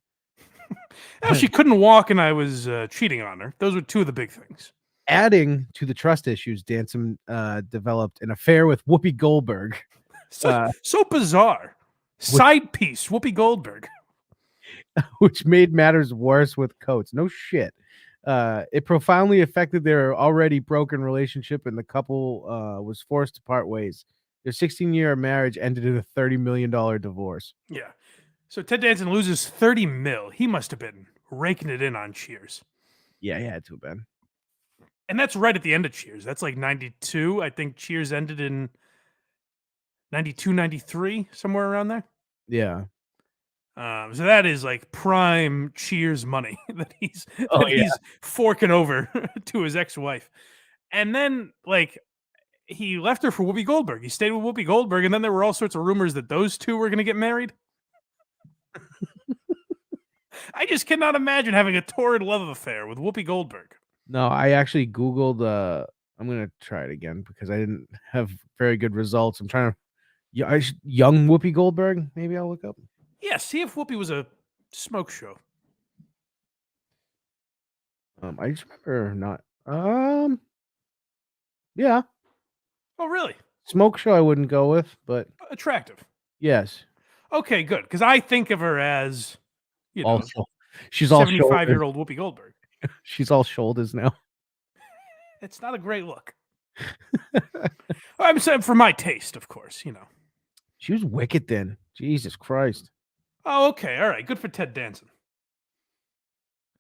No, she couldn't walk, and I was cheating on her. Those were two of the big things. Adding to the trust issues, Danson developed an affair with Whoopi Goldberg. So bizarre. Side piece, Whoopi Goldberg. Which made matters worse with Coates. No shit. It profoundly affected their already broken relationship, and the couple was forced to part ways. Their 16-year marriage ended in a $30 million divorce. Yeah. So Ted Danson loses $30 million. He must have been raking it in on Cheers. Yeah, he had to have been. And that's right at the end of Cheers. That's like 92. I think Cheers ended in 92, 93, somewhere around there. Yeah. So that is like prime Cheers money that he's forking over to his ex-wife. And then, like, he left her for Whoopi Goldberg. He stayed with Whoopi Goldberg, and then there were all sorts of rumors that those two were going to get married. I just cannot imagine having a torrid love affair with Whoopi Goldberg. No, I actually Googled, I'm going to try it again because I didn't have very good results. I'm trying to, young Whoopi Goldberg, maybe I'll look up. Yeah, see if Whoopi was a smoke show. I just remember not, yeah. Oh, really? Smoke show I wouldn't go with, but attractive. Yes. Okay, good. Because I think of her as, you know, also, she's all 75-year-old Whoopi Goldberg. She's all shoulders now. It's not a great look. I'm saying for my taste, of course, you know. She was wicked then. Jesus Christ. Oh, okay. All right. Good for Ted Danson.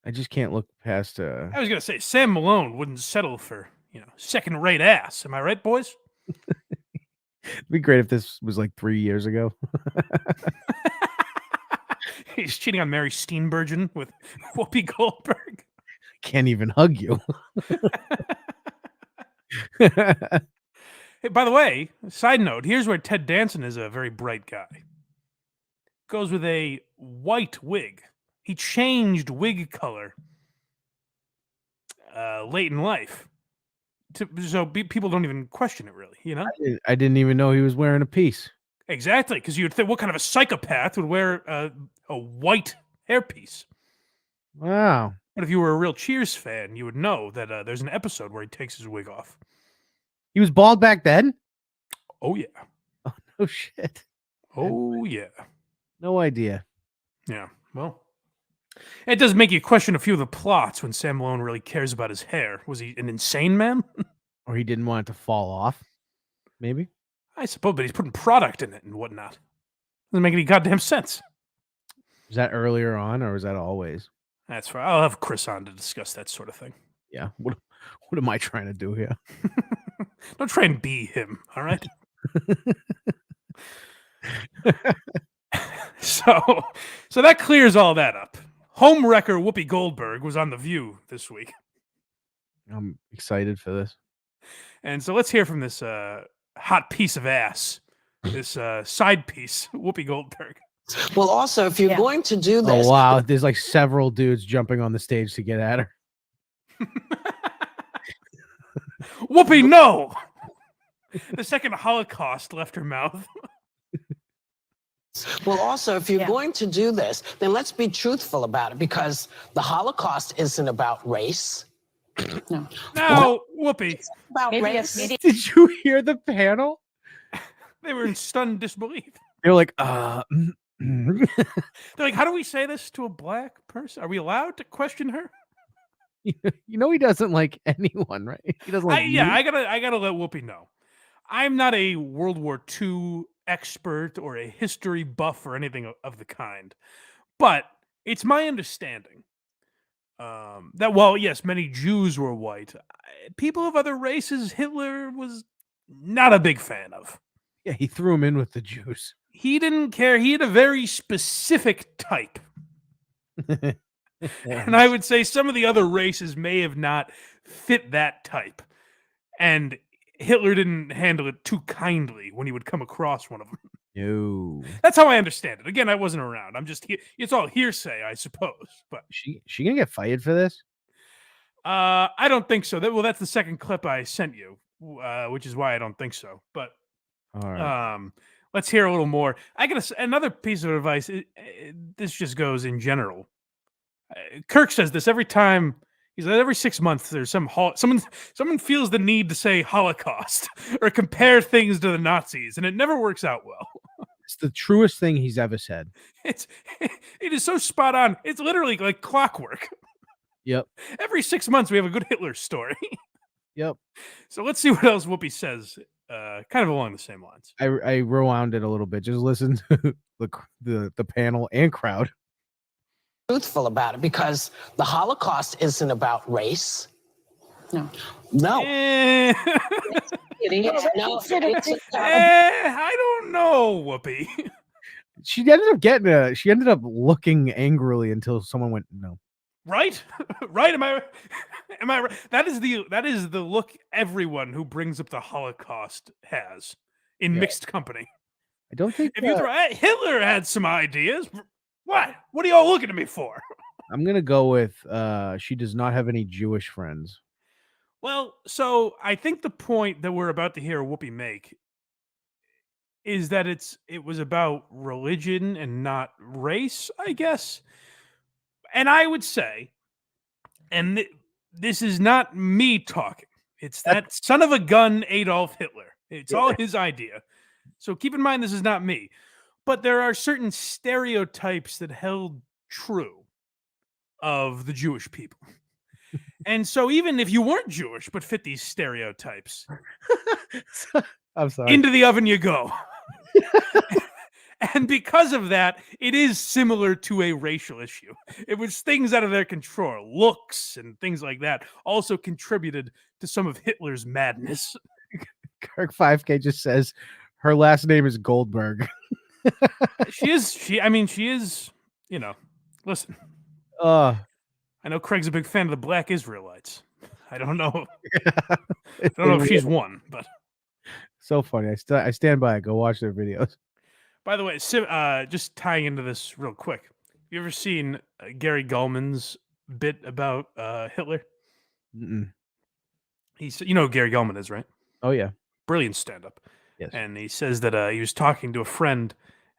I just can't look past I was going to say, Sam Malone wouldn't settle for, you know, second-rate ass. Am I right, boys? It'd be great if this was like 3 years ago. He's cheating on Mary Steenburgen with Whoopi Goldberg. Can't even hug you. Hey, by the way, side note, here's where Ted Danson is a very bright guy. Goes with a white wig. He changed wig color late in life. So people don't even question it, really, you know? I didn't even know he was wearing a piece. Exactly, because you'd think, what kind of a psychopath would wear a white hairpiece? Wow. But if you were a real Cheers fan, you would know that there's an episode where he takes his wig off. He was bald back then? Oh, yeah. Oh, no shit. Oh, yeah. No idea. Yeah, well, it does make you question a few of the plots when Sam Malone really cares about his hair. Was he an insane man? Or he didn't want it to fall off, maybe? I suppose, but he's putting product in it and whatnot. Doesn't make any goddamn sense. Was that earlier on, or was that always? That's fine. I'll have Chris on to discuss that sort of thing. Yeah. What am I trying to do here? Don't try and be him, all right? So that clears all that up. Home wrecker Whoopi Goldberg was on The View this week. I'm excited for this. And so let's hear from this hot piece of ass, this side piece, Whoopi Goldberg. Well, also, if you're going to do this... Oh, wow. There's like several dudes jumping on the stage to get at her. Whoopi, no! The second Holocaust left her mouth. Well, also, if you're going to do this, then let's be truthful about it, because the Holocaust isn't about race. No. Now, Whoopi. It's about race. Did you hear the panel? They were in stunned disbelief. They were like, They're like, how do we say this to a black person? Are we allowed to question her? You know he doesn't like anyone, right? He doesn't like you? I gotta let Whoopi know. I'm not a World War II expert or a history buff or anything of the kind, but it's my understanding that while, yes, many Jews were white, people of other races, Hitler was not a big fan of. Yeah, he threw him in with the Jews. He didn't care. He had a very specific type. And I would say some of the other races may have not fit that type. And Hitler didn't handle it too kindly when he would come across one of them. No. That's how I understand it. Again, I wasn't around. It's all hearsay, I suppose. But she gonna get fired for this? I don't think so. That's the second clip I sent you, which is why I don't think so. But all right. Let's hear a little more. I got another piece of advice. This just goes in general. Kirk says this every time. He says every 6 months there's someone feels the need to say Holocaust or compare things to the Nazis, and it never works out well. It's the truest thing he's ever said. It is so spot on. It's literally like clockwork. Yep. Every 6 months we have a good Hitler story. Yep. So let's see what else Whoopi says. Kind of along the same lines. I rewound it a little bit. Just listen to the panel and crowd. Truthful about it, because the Holocaust isn't about race. No. I don't know, Whoopi. She ended up looking angrily until someone went, no. Right? Right? Am I right? That is the look everyone who brings up the Holocaust has in mixed company. I don't think if you throw Hitler had some ideas. What are y'all looking at me for? I'm gonna go with she does not have any Jewish friends. Well, so I think the point that we're about to hear Whoopi make is that it was about religion and not race, I guess. And I would say, and this is not me talking, it's that son of a gun Adolf Hitler. It's all his idea. So keep in mind, this is not me. But there are certain stereotypes that held true of the Jewish people. And so even if you weren't Jewish but fit these stereotypes, I'm sorry. into the oven you go. And because of that, it is similar to a racial issue. It was things out of their control, looks and things like that also contributed to some of Hitler's madness. Kirk 5K just says her last name is Goldberg. She is, listen. I know Craig's a big fan of the Black Israelites. I don't know. I don't know if she's one, but so funny. I stand by it. Go watch their videos. By the way, just tying into this real quick. You ever seen Gary Gulman's bit about Hitler? Mm-mm. You know who Gary Gulman is, right? Oh yeah, brilliant stand-up. Yes. And he says that he was talking to a friend,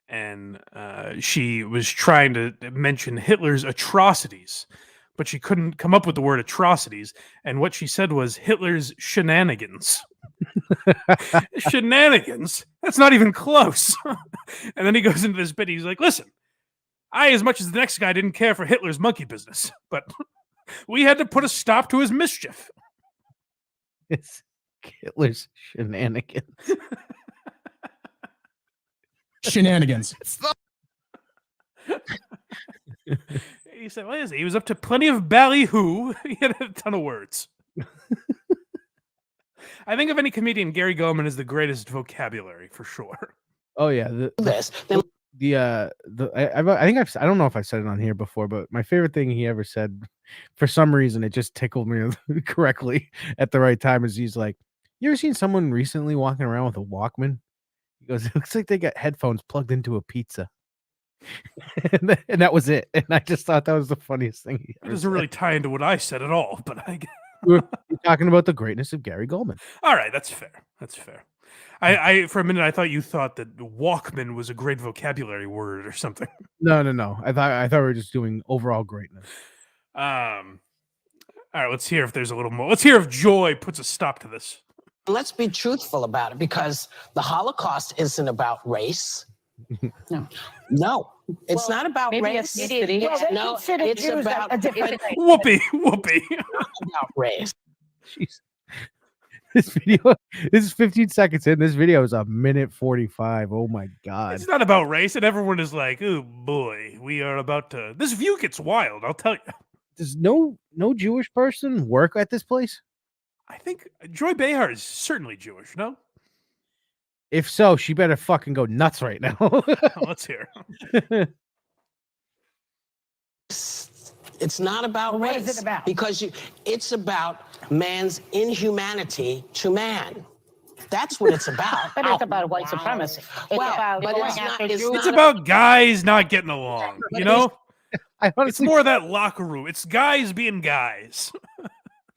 and she was trying to mention Hitler's atrocities, but she couldn't come up with the word atrocities. And what she said was Hitler's shenanigans. Shenanigans? That's not even close. And then he goes into this bit. He's like, listen, I, as much as the next guy, didn't care for Hitler's monkey business, but we had to put a stop to his mischief. It's Hitler's shenanigans. Shenanigans. He said, what is it? He was up to plenty of ballyhoo. He had a ton of words. I think of any comedian, Gary Gulman is the greatest vocabulary for sure. Oh yeah, I don't know if I said it on here before, but my favorite thing he ever said, for some reason, it just tickled me correctly at the right time. Is he's like, "You ever seen someone recently walking around with a Walkman?" He goes, "It looks like they got headphones plugged into a pizza." and that was it. And I just thought that was the funniest thing. It doesn't really tie into what I said at all, but we're talking about the greatness of Gary Gulman. All right, that's fair. That's fair. I for a minute I thought you thought that Walkman was a great vocabulary word or something. No. I thought we were just doing overall greatness. All right, let's hear if there's a little more. Let's hear if Joy puts a stop to this. Let's be truthful about it, because the Holocaust isn't about race. No, it's not about race. No, it's about Whoopi. about race. Jeez. This video, this is 15 seconds in. This video is a minute 45. Oh my god. It's not about race, and everyone is like, "Oh boy, we are about to." This view gets wild. I'll tell you. Does no Jewish person work at this place? I think Joy Behar is certainly Jewish. No, If so, she better fucking go nuts right now. let's hear. It's not about race. What is it about? Because it's about man's inhumanity to man. That's what it's about. But it's about white supremacy. It's about but going it's after not, Jews. It's about guys not getting along. You know, I honestly, it's more of that locker room. It's guys being guys.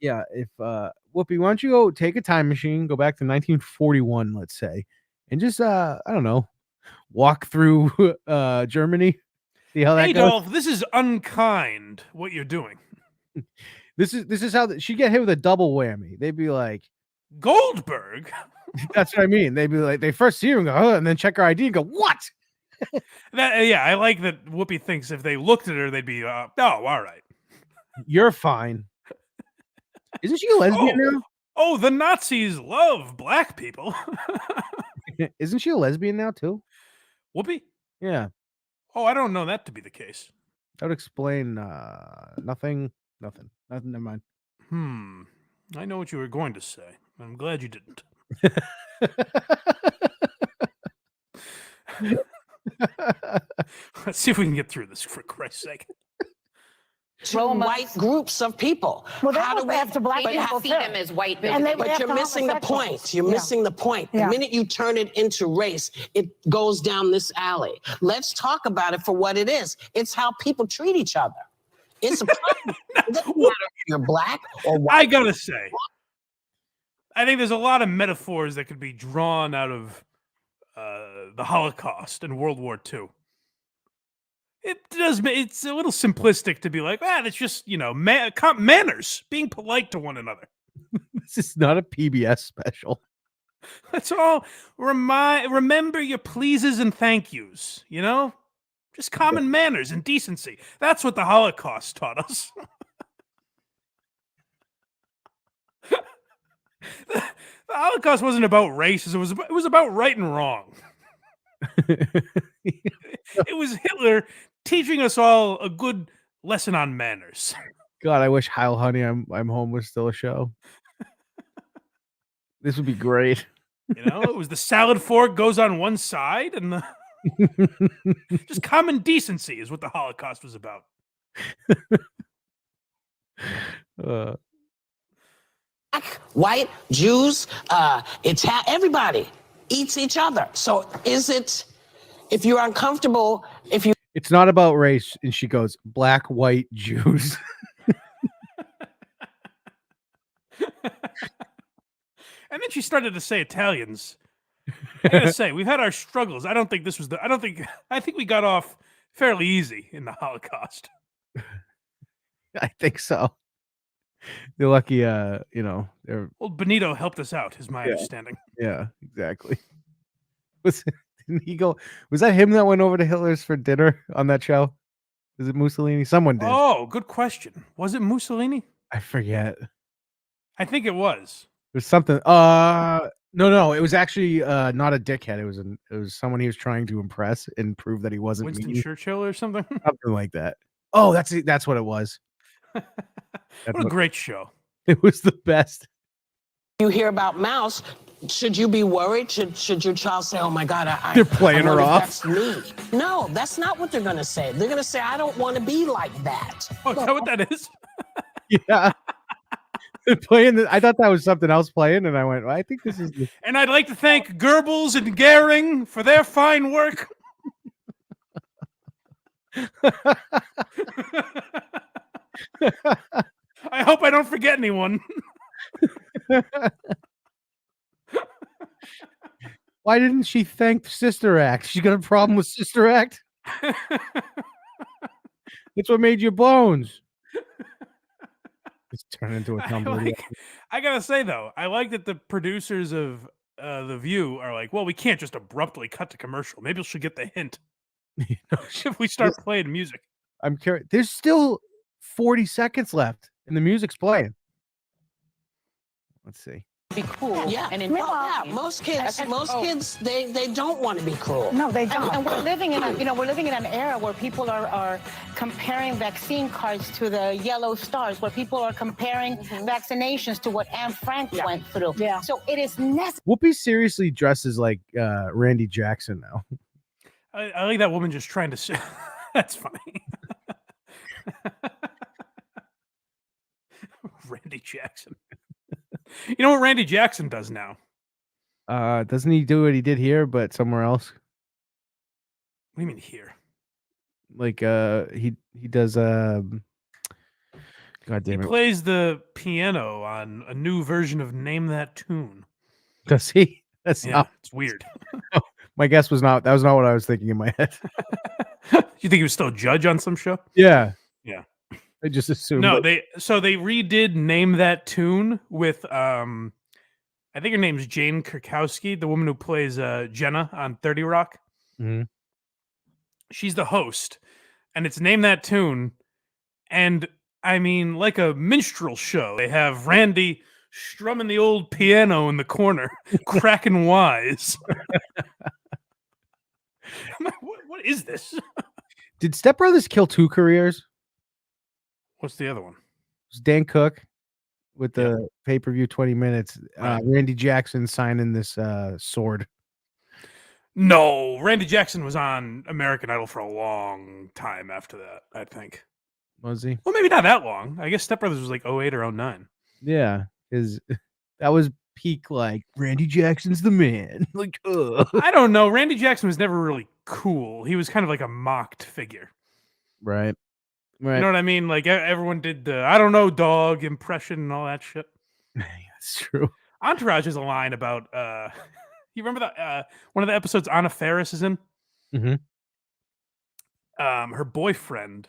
yeah. If Whoopi, why don't you go take a time machine, go back to 1941, let's say, and just I don't know, walk through Germany. See how that goes. Adolf, this is unkind. What you're doing. This is how she'd get hit with a double whammy. They'd be like, Goldberg. that's what I mean. They'd be like, they first see her and go, oh, and then check her ID and go, what? Yeah, I like that Whoopi thinks if they looked at her, they'd be, oh, all right. You're fine. Isn't she a lesbian now? Oh, the Nazis love black people. Isn't she a lesbian now too? Whoopi? Yeah. Oh, I don't know that to be the case. That would explain nothing. Never mind. I know what you were going to say. I'm glad you didn't. Let's see if we can get through this, for Christ's sake. To white groups of people. Well, that was after black people see them as white men. But you're missing the point. You're missing the point. The minute you turn it into race, it goes down this alley. Let's talk about it for what it is. It's how people treat each other. It's a problem. It doesn't matter if you're black or white. I gotta say, I think there's a lot of metaphors that could be drawn out of the Holocaust and World War II. It's a little simplistic to be like, that's just, manners, being polite to one another. This is not a PBS special. That's all. Remember your pleases and thank yous, just common manners and decency. That's what the Holocaust taught us. The Holocaust wasn't about race. It was about right and wrong. It was Hitler teaching us all a good lesson on manners. God, I wish Heil Honey, I'm Home was still a show. This would be great. It was the salad fork goes on one side, and just common decency is what the Holocaust was about. White, Jews, everybody eats each other. So if you're uncomfortable, It's not about race, and she goes, black, white, Jews. And then she started to say Italians. I gotta say, we've had our struggles. I think we got off fairly easy in the Holocaust. I think so. They're lucky, they're Old Benito helped us out, is my understanding. Yeah, exactly. Didn't he go? Was that him that went over to Hitler's for dinner on that show? Is it Mussolini? Someone did. Oh, good question. Was it Mussolini? I forget. I think it was. It was something. No. It was actually not a dickhead. It was someone he was trying to impress and prove that he wasn't Winston mean. Churchill or something. Something like that. Oh, that's what it was. What a great show. It was the best. you hear about Mouse, should you be worried? Should your child say, oh my God, they're playing her off? That's me. No, that's not what they're going to say. They're going to say, I don't want to be like that. Oh, is that what that is? Yeah. Playing I thought that was something else playing, and I went, well, I think this is And I'd like to thank Goebbels and Goering for their fine work. I hope I don't forget anyone. Why didn't she thank Sister Act? She got a problem with Sister Act? It's what made you bones. It's turned into a Tom Brady. I gotta say though, I like that the producers of The View are like, well, we can't just abruptly cut to commercial. Maybe we should get the hint if we start playing music. I'm curious. There's still 40 seconds left, and the music's playing. Let's see. Be cool. Yeah, And most kids, they don't want to be cruel. No, they don't. And we're living in we're living in an era where people are comparing vaccine cards to the yellow stars, where people are comparing vaccinations to what Anne Frank went through. Yeah. So it is necessary. Whoopi seriously dresses like Randy Jackson now. I like that woman just trying to say. That's funny. Randy Jackson. You know what Randy Jackson does now? Doesn't he do what he did here, but somewhere else? What do you mean here? Like he does God damn it. He plays the piano on a new version of Name That Tune. Does he? That's Yeah, it's weird. My guess was not. That was not what I was thinking in my head. You think he was still a judge on some show? Yeah. Yeah. I just assumed. No, they redid Name That Tune with I think her name's Jane Krakowski, the woman who plays Jenna on 30 Rock. Mm-hmm. She's the host, and it's Name That Tune. And I mean, like a minstrel show, they have Randy strumming the old piano in the corner, cracking wise. I'm like, what is this? Did Step Brothers kill 2 careers? What's the other one? It was Dan Cook with the pay-per-view 20 minutes. Randy Jackson signing this sword. No, Randy Jackson was on American Idol for a long time after that, I think. Was he? Well, maybe not that long. I guess Step Brothers was like 08 or 09. Yeah, because that was peak, like, Randy Jackson's the man. Like, ugh. I don't know. Randy Jackson was never really cool. He was kind of like a mocked figure. Right. You know what I mean? Like, everyone did the, I don't know, dog impression and all that shit. That's true. Entourage has a line about, you remember that one of the episodes Anna Faris is in? Mm-hmm. Her boyfriend,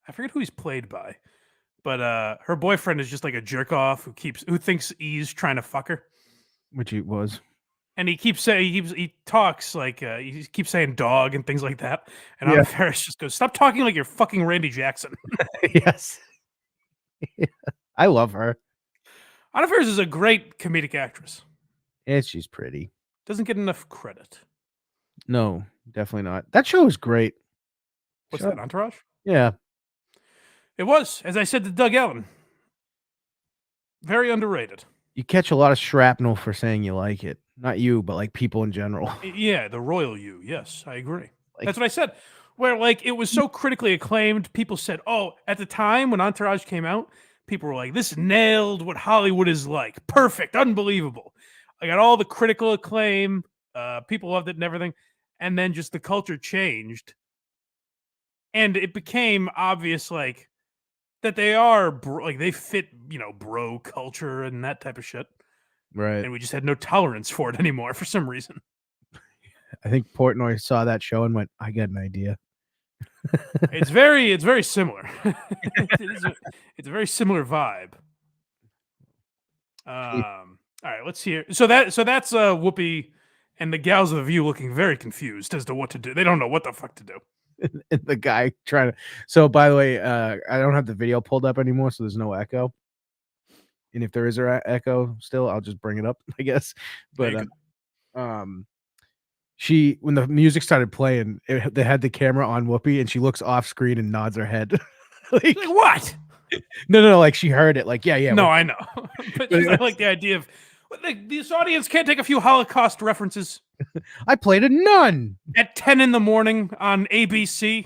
I forget who he's played by, but her boyfriend is just like a jerk off who thinks E's trying to fuck her, Which he was. and he keeps saying he talks like he keeps saying dog and things like that, and Anna Faris just goes, "Stop talking like you're fucking Randy Jackson." Yes, I love her. Anna Faris is a great comedic actress. And she's pretty. Doesn't get enough credit. No, definitely not. That show is great. What's that, Entourage? Yeah. It was, as I said to Doug Allen, very underrated. You catch a lot of shrapnel for saying you like it. Not you, but like people in general. Yeah, the royal you. Yes, I agree. That's what I said. Where like it was so critically acclaimed, people said, "Oh, at the time when Entourage came out, people were like, this nailed what Hollywood is like. Perfect, unbelievable." I got all the critical acclaim. People loved it and everything. And then just the culture changed. And it became obvious, like, that they are, like, they fit, bro culture and that type of shit. Right. And we just had no tolerance for it anymore for some reason. I think Portnoy saw that show and went, I got an idea. It's very similar. It's a very similar vibe. All right, let's hear. So that's Whoopi and the gals of the View looking very confused as to what to do. They don't know what the fuck to do. And the guy trying to. So, by the way, I don't have the video pulled up anymore, so there's no echo. And if there is an echo still, I'll just bring it up, I guess. But she, when the music started playing, they had the camera on Whoopi, and she looks off screen and nods her head. like what? No, like she heard it. Like, yeah. No, I know. But I like the idea of this audience can't take a few Holocaust references. I played a nun at 10 in the morning on ABC.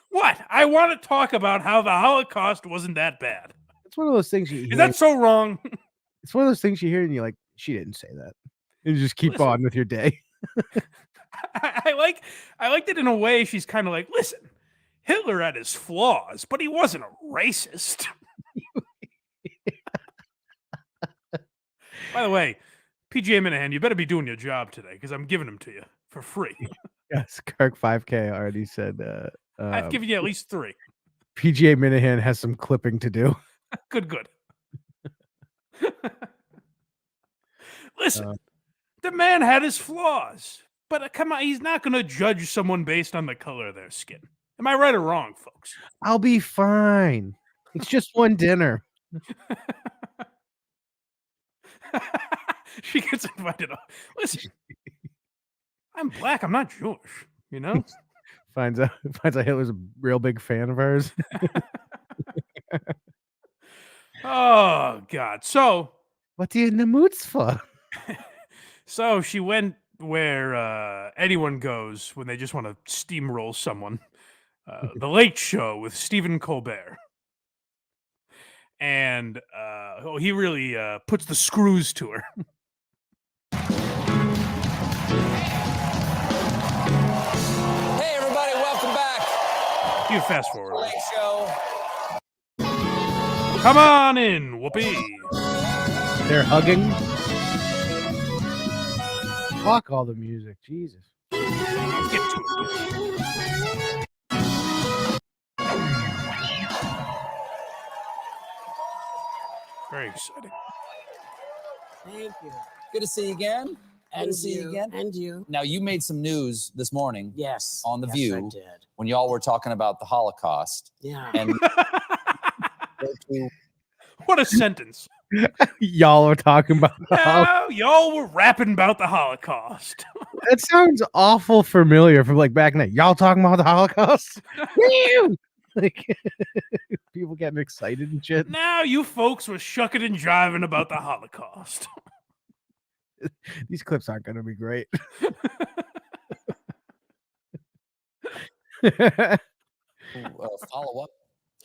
What? I want to talk about how the Holocaust wasn't that bad. It's one of those things you hear. Is that so wrong? It's one of those things you hear and you're like, she didn't say that. And you just keep on with your day. I liked it in a way. She's kind of like, listen, Hitler had his flaws, but he wasn't a racist. By the way, PGA Minahan, you better be doing your job today because I'm giving them to you for free. Yes, Kirk 5K already said I've given you at least 3. PGA Minahan has some clipping to do. Good. Listen, the man had his flaws, but come on, he's not going to judge someone based on the color of their skin. Am I right or wrong, folks? I'll be fine. It's just one dinner. She gets invited. Listen, I'm black. I'm not Jewish. You know. finds out Hitler's a real big fan of hers. Oh God. So what are you in the moods for? So she went where anyone goes when they just want to steamroll someone. The Late Show with Stephen Colbert. And he really puts the screws to her. Hey, everybody, welcome back. You fast forward. Late Show. Come on in, Whoopi. They're hugging. Fuck all the music, Jesus. Let's get to it. Very exciting. Thank you. Good to see you again. And Good to see you again. And you. Now, you made some news this morning. Yes. On The yes, View. I did. When y'all were talking about the Holocaust. Yeah. And what a sentence. Y'all are talking about the Holocaust. Y'all were rapping about the Holocaust. That sounds awful familiar from like back in the day. Y'all talking about the Holocaust? Like people getting excited and shit. Now you folks were shucking and jiving about the Holocaust. These clips aren't going to be great. Follow up.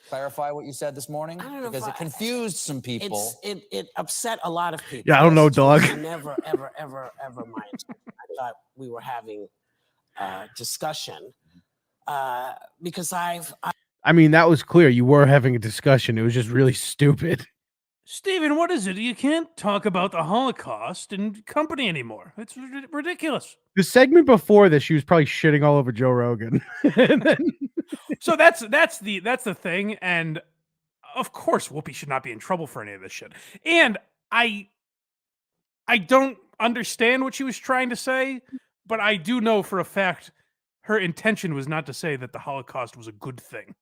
Clarify what you said this morning? I don't know because it confused some people. It upset a lot of people. Yeah, I don't know, dog. Never, ever mind. I thought we were having a discussion because I mean, that was clear. You were having a discussion. It was just really stupid. Stephen, what is it? You can't talk about the Holocaust in company anymore. It's ridiculous. The segment before this, she was probably shitting all over Joe Rogan. So that's the thing, and of course, Whoopi should not be in trouble for any of this shit. And I don't understand what she was trying to say, but I do know for a fact her intention was not to say that the Holocaust was a good thing.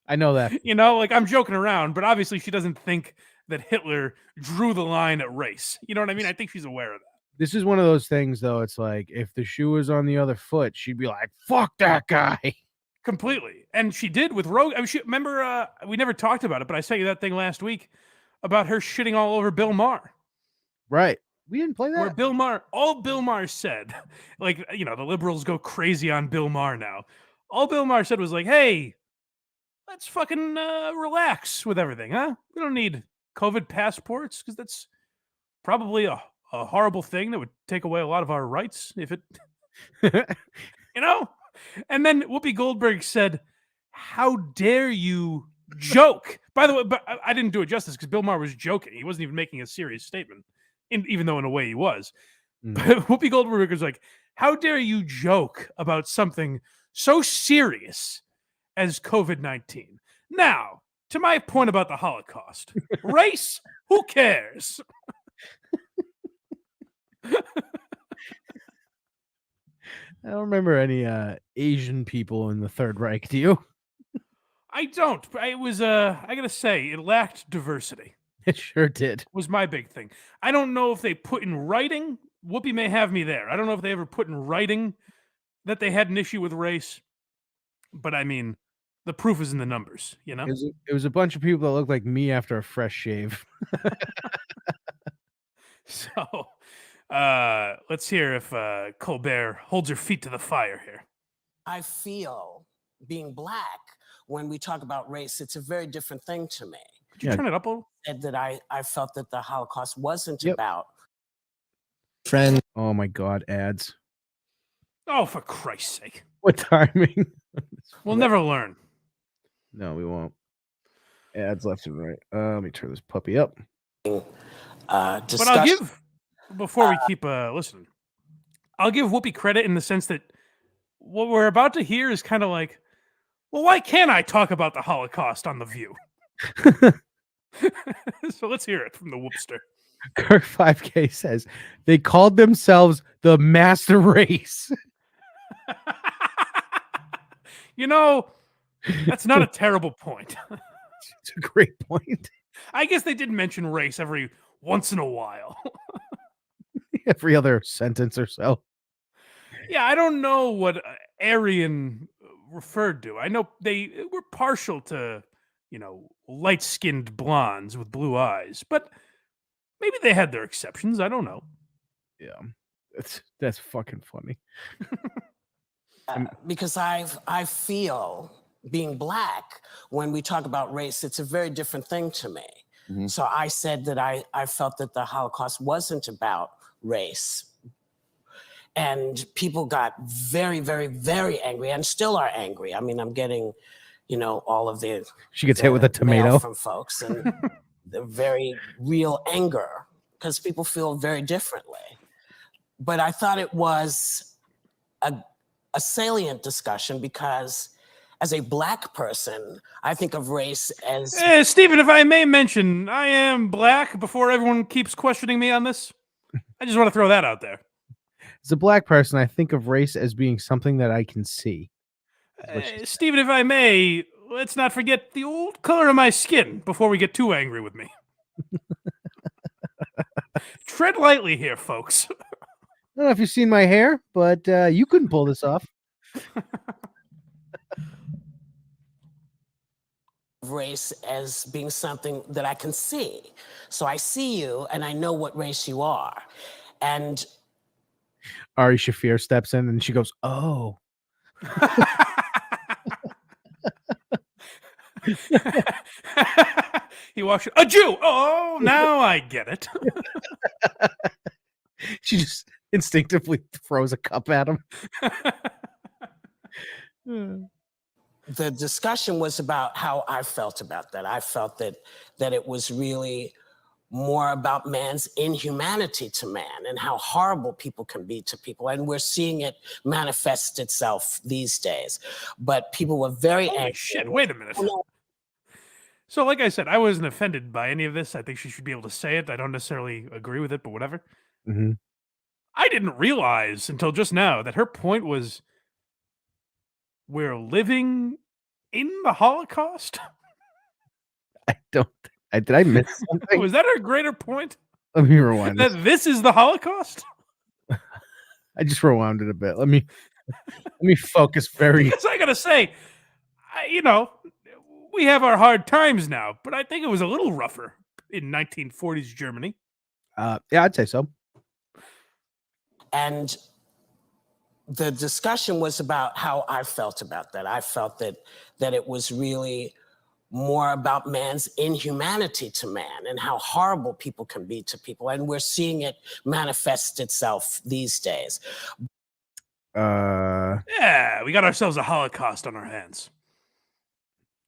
I know that. You know, like I'm joking around, but obviously she doesn't think that Hitler drew the line at race. You know what I mean? I think she's aware of that. This is one of those things, though. It's like if the shoe was on the other foot, she'd be like, "Fuck that guy." Completely. And she did with Rogan. I mean, remember, we never talked about it, but I sent you that thing last week about her shitting all over Bill Maher. Right. We didn't play that. Where all Bill Maher said, like, you know, the liberals go crazy on Bill Maher now. All Bill Maher said was like, hey, let's fucking relax with everything, huh? We don't need COVID passports because that's probably a horrible thing that would take away a lot of our rights if it, you know? And then Whoopi Goldberg said, how dare you joke? By the way, but I didn't do it justice because Bill Maher was joking. He wasn't even making a serious statement, even though in a way he was. But Whoopi Goldberg was like, how dare you joke about something so serious as COVID-19? Now, to my point about the Holocaust, race, who cares? I don't remember any Asian people in the Third Reich. Do you? I don't. It was, I gotta say, it lacked diversity. It sure did. Was my big thing. I don't know if they put in writing. Whoopi may have me there. I don't know if they ever put in writing that they had an issue with race. But I mean, the proof is in the numbers, you know? It was a bunch of people that looked like me after a fresh shave. So, let's hear if Colbert holds her feet to the fire here. I feel being black, when we talk about race, it's a very different thing to me. Could you turn it up a little? Said that I felt that the Holocaust wasn't about. Friend. Oh my God, ads. Oh, for Christ's sake. What timing? We'll never learn. No, we won't. Ads left and right. Let me turn this puppy up. But I'll give Before we keep listening, I'll give Whoopi credit in the sense that what we're about to hear is kind of like, well, why can't I talk about the Holocaust on The View? So let's hear it from the Whoopster. Kirk 5K says they called themselves the master race. You know, that's not a terrible point. It's a great point. I guess they did mention race every once in a while. Every other sentence or so. Yeah, I don't know what Aryan referred to. I know they were partial to, light-skinned blondes with blue eyes, but maybe they had their exceptions. I don't know. Yeah, that's fucking funny. Because I feel being black, when we talk about race, it's a very different thing to me. Mm-hmm. So I said that I felt that the Holocaust wasn't about race. And people got very, very, very angry and still are angry. I mean, I'm getting, all of the... She gets hit with a tomato. From folks and the very real anger because people feel very differently. But I thought it was a salient discussion because as a black person, I think of race as... Stephen, if I may mention, I am black before everyone keeps questioning me on this. I just want to throw that out there. As a black person, I think of race as being something that I can see. Stephen, if I may, let's not forget the old color of my skin before we get too angry with me. Tread lightly here, folks. I don't know if you've seen my hair, but you couldn't pull this off. Race as being something that I can see. So I see you and I know what race you are. And Ari Shafir steps in and she goes, "Oh." He walks in, a Jew. Oh, now I get it. She just instinctively throws a cup at him. The discussion was about how I felt about that. I felt that it was really more about man's inhumanity to man and how horrible people can be to people. And we're seeing it manifest itself these days. But people were very angry. Holy shit, wait a minute. So like I said, I wasn't offended by any of this. I think she should be able to say it. I don't necessarily agree with it, but whatever. Mm-hmm. I didn't realize until just now that her point was we're living in the Holocaust. Did I miss something? Was that her greater point? Let me rewind. That this is the Holocaust? I just rewound it a bit. Let me focus very. Because I gotta say, we have our hard times now, but I think it was a little rougher in 1940s Germany. Yeah, I'd say so. And the discussion was about how I felt about that. I felt that it was really more about man's inhumanity to man and how horrible people can be to people. And we're seeing it manifest itself these days. Yeah, we got ourselves a Holocaust on our hands.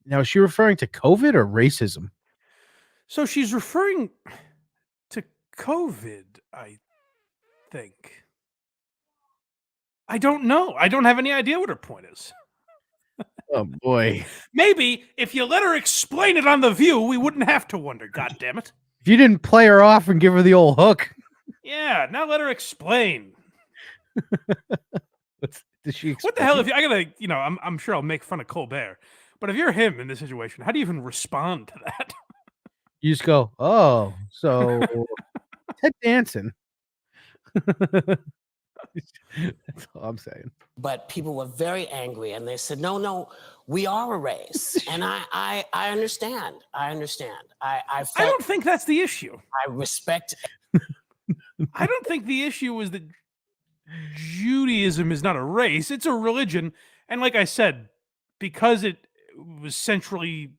Now, is she referring to COVID or racism? So she's referring to COVID, I think. I don't know. I don't have any idea what her point is. Oh, boy. Maybe if you let her explain it on The View, we wouldn't have to wonder, God damn it. If you didn't play her off and give her the old hook. Yeah, now let her explain. Did she explain? What the hell if I gotta, I'm sure I'll make fun of Colbert, but if you're him in this situation, how do you even respond to that? You just go, oh, so Ted Danson. That's all I'm saying. But people were very angry and they said, no, we are a race. And I understand. I don't think that's the issue. I respect. I don't think the issue is that Judaism is not a race. It's a religion. And like I said, because it was centrally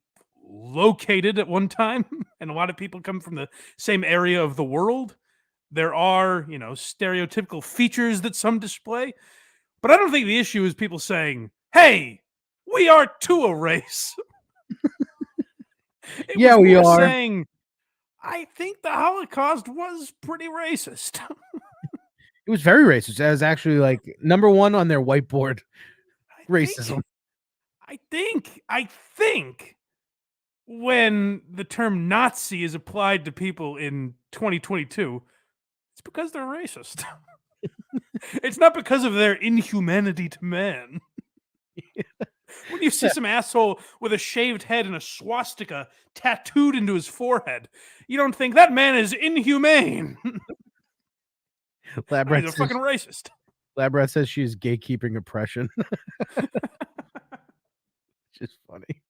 located at one time, and a lot of people come from the same area of the world, there are, stereotypical features that some display. But I don't think the issue is people saying, hey, we are too a race. Yeah, we are. Saying, I think the Holocaust was pretty racist. It was very racist. That was actually like number one on their whiteboard. Racism. I think when the term Nazi is applied to people in 2022, it's because they're racist. It's not because of their inhumanity to man. When you see some asshole with a shaved head and a swastika tattooed into his forehead, you don't think that man is inhumane. He's a fucking racist. Labrat says she is gatekeeping oppression. Just funny.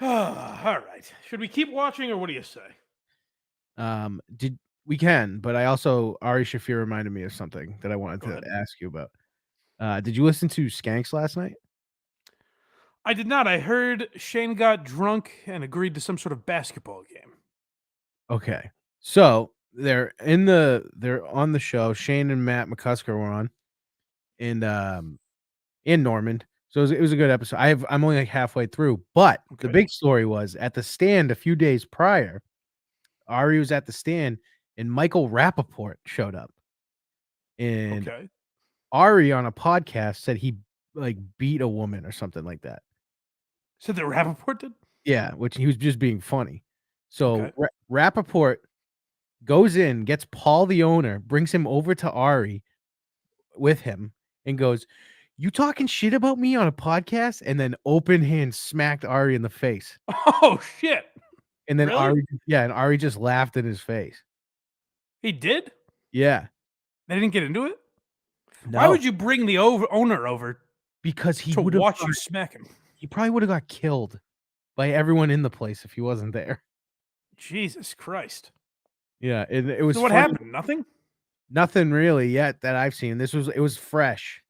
All right. Should we keep watching, or what do you say? We can, but I also Ari Shaffir reminded me of something that I wanted to ask you about. Did you listen to Skanks last night? I did not. I heard Shane got drunk and agreed to some sort of basketball game. Okay. So they're on the show. Shane and Matt McCusker were on, and in Normand. So it was a good episode. I'm only like halfway through, but the big story was at the stand a few days prior. Ari was at the stand, and Michael Rappaport showed up, and Ari on a podcast said he like beat a woman or something like that. Said that Rappaport did? Yeah, which he was just being funny. So Rappaport goes in, gets Paul the owner, brings him over to Ari with him, and goes, "You talking shit about me on a podcast?" And then open hand smacked Ari in the face. Oh shit! And then Ari just laughed in his face. He did? Yeah. They didn't get into it? No. Why would you bring the owner over? Because he would watch you smack him. He probably would have got killed by everyone in the place if he wasn't there. Jesus Christ. Yeah, it was. So what happened? Nothing? Nothing really yet that I've seen. It was fresh.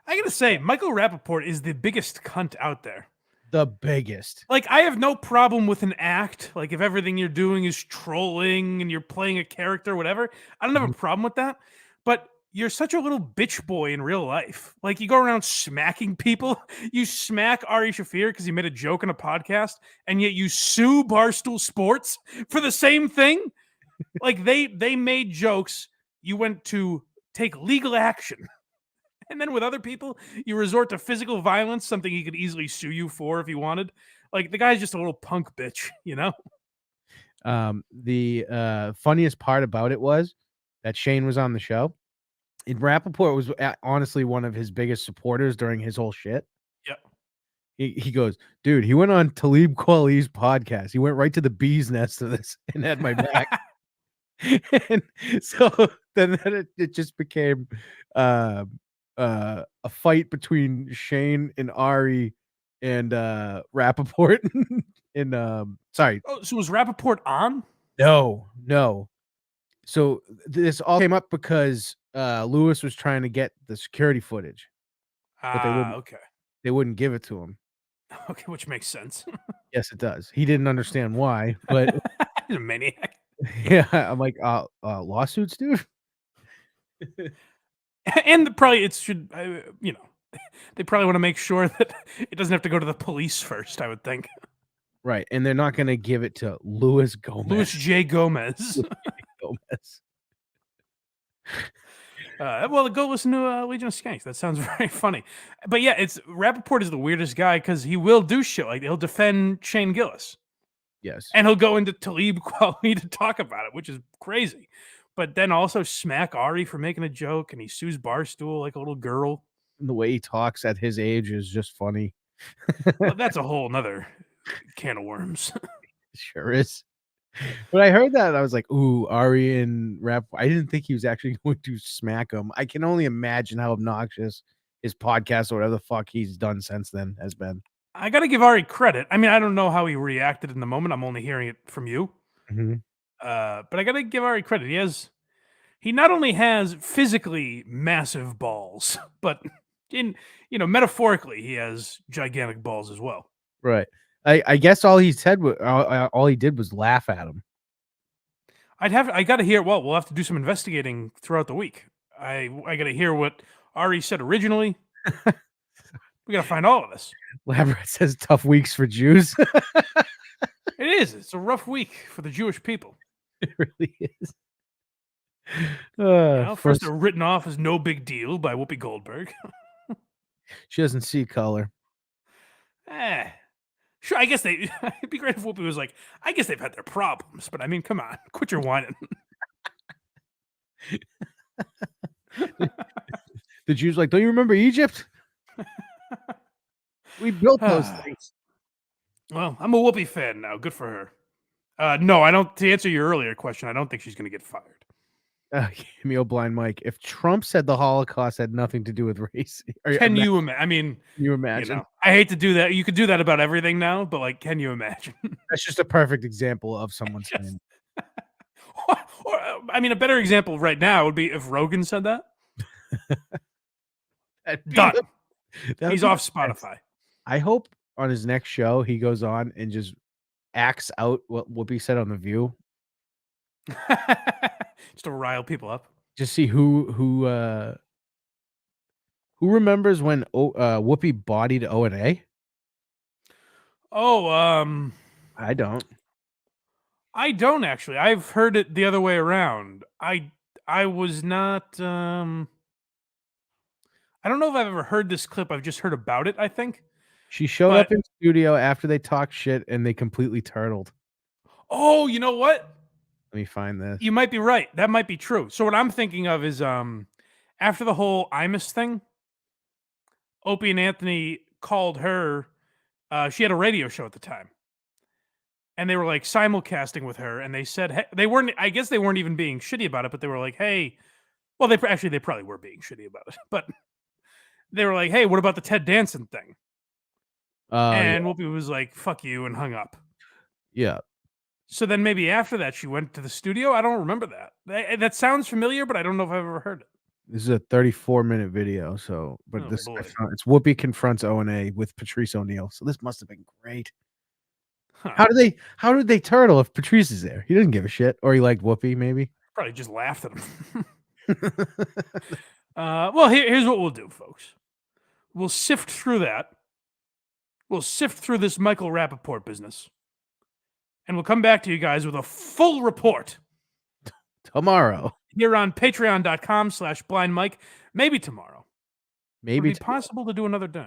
I gotta say, Michael Rappaport is the biggest cunt out there. The biggest. Like, I have no problem with an act. Like, if everything you're doing is trolling and you're playing a character, whatever, I don't have a problem with that. But you're such a little bitch boy in real life. Like, you go around smacking people. You smack Ari Shaffir because he made a joke on a podcast, and yet you sue Barstool Sports for the same thing. Like, they made jokes. You went to take legal action. And then with other people, you resort to physical violence, something he could easily sue you for if he wanted. Like, the guy's just a little punk bitch, you know? The funniest part about it was that Shane was on the show. And Rappaport was honestly one of his biggest supporters during his whole shit. Yeah. He goes, dude, he went on Talib Kweli's podcast. He went right to the bee's nest of this and had my back. And so then it just became a fight between Shane and Ari and Rappaport. And sorry. Oh, so was Rappaport on? No. So this all came up because Lewis was trying to get the security footage. But they wouldn't give it to him. Okay, which makes sense. Yes, it does. He didn't understand why, but he's a maniac. Yeah, I'm like, lawsuits, dude. And probably they probably want to make sure that it doesn't have to go to the police first, I would think. Right, and they're not going to give it to Louis Gomez. Louis J. Gomez. Well, go listen to Legion of Skanks. That sounds very funny. But yeah, Rappaport is the weirdest guy because he will do shit like he'll defend Shane Gillis. Yes. And he'll go into Talib Kweli to talk about it, which is crazy. But then also smack Ari for making a joke, and he sues Barstool like a little girl. And the way he talks at his age is just funny. Well, that's a whole nother can of worms. Sure is. But I heard that, I was like, ooh, Ari and Rap. I didn't think he was actually going to smack him. I can only imagine how obnoxious his podcast or whatever the fuck he's done since then has been. I got to give Ari credit. I mean, I don't know how he reacted in the moment. I'm only hearing it from you. Mm-hmm. But I got to give Ari credit. He not only has physically massive balls, but metaphorically, he has gigantic balls as well. Right. I guess all he said was all he did was laugh at him. I got to hear. Well, we'll have to do some investigating throughout the week. I got to hear what Ari said originally. We got to find all of this. Labrat says tough weeks for Jews. It is. It's a rough week for the Jewish people. It really is. First they're written off as no big deal by Whoopi Goldberg. She doesn't see color. Sure, I guess it'd be great if Whoopi was like, I guess they've had their problems, but I mean, come on, quit your whining. The Jews like, don't you remember Egypt? We built those things. Well, I'm a Whoopi fan now. Good for her. No, I don't. To answer your earlier question, I don't think she's going to get fired. Give me a blind Mike. If Trump said the Holocaust had nothing to do with race, can you imagine? I mean, can you imagine? I hate to do that. You could do that about everything now, but like, can you imagine? That's just a perfect example of someone saying. Or, I mean, a better example right now would be if Rogan said that. Done. He's off Spotify. I hope on his next show he goes on and just acts out what Whoopi said on The View. Just to rile people up. Just see who remembers when Whoopi bodied O&A? Oh, I don't. I don't actually. I've heard it the other way around. I was not. I don't know if I've ever heard this clip. I've just heard about it, I think. She showed up in studio after they talked shit and they completely turtled. Oh, you know what? Let me find this. You might be right. That might be true. So what I'm thinking of is after the whole Imus thing, Opie and Anthony called her. She had a radio show at the time. And they were like simulcasting with her. And they said, hey, I guess they weren't even being shitty about it, but they were like, hey, well, they probably were being shitty about it. But they were like, hey, what about the Ted Danson thing? And Whoopi was like, fuck you, and hung up. Yeah. So then maybe after that, she went to the studio. I don't remember that. That sounds familiar, but I don't know if I've ever heard it. This is a 34-minute video. So, but it's Whoopi confronts O&A with Patrice O'Neal. So this must have been great. Huh. How did they turtle if Patrice is there? He didn't give a shit, or he liked Whoopi, maybe. Probably just laughed at him. Well, here's what we'll do, folks. We'll sift through that. We'll sift through this Michael Rappaport business. And we'll come back to you guys with a full report. Tomorrow. Here on patreon.com/blindmike. Maybe tomorrow. Maybe Would it be possible to do another day?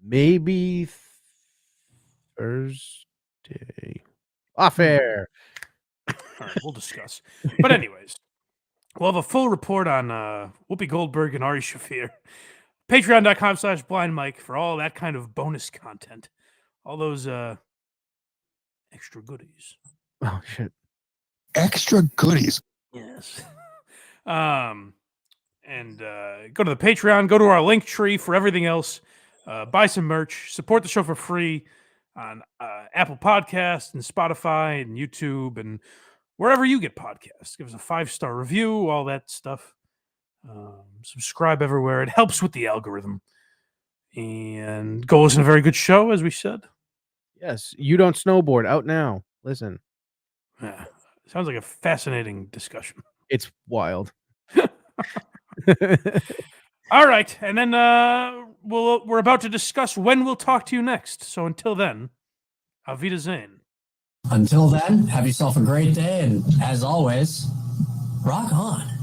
Maybe Thursday. Off air. All right, we'll discuss. But anyways, we'll have a full report on Whoopi Goldberg and Ari Shaffir. Patreon.com/blindmike for all that kind of bonus content. All those extra goodies. Oh, shit. Extra goodies. Yes. And go to the Patreon, go to our link tree for everything else. Buy some merch, support the show for free on Apple Podcasts and Spotify and YouTube and wherever you get podcasts. Give us a 5-star review, all that stuff. Subscribe everywhere. It helps with the algorithm. And go listen to a very good show, as we said. Yes. You Don't Snowboard. Out now. Listen. Yeah. Sounds like a fascinating discussion. It's wild. All right. And then we're about to discuss when we'll talk to you next. So until then, Auf Wiedersehen. Until then, have yourself a great day. And as always, rock on.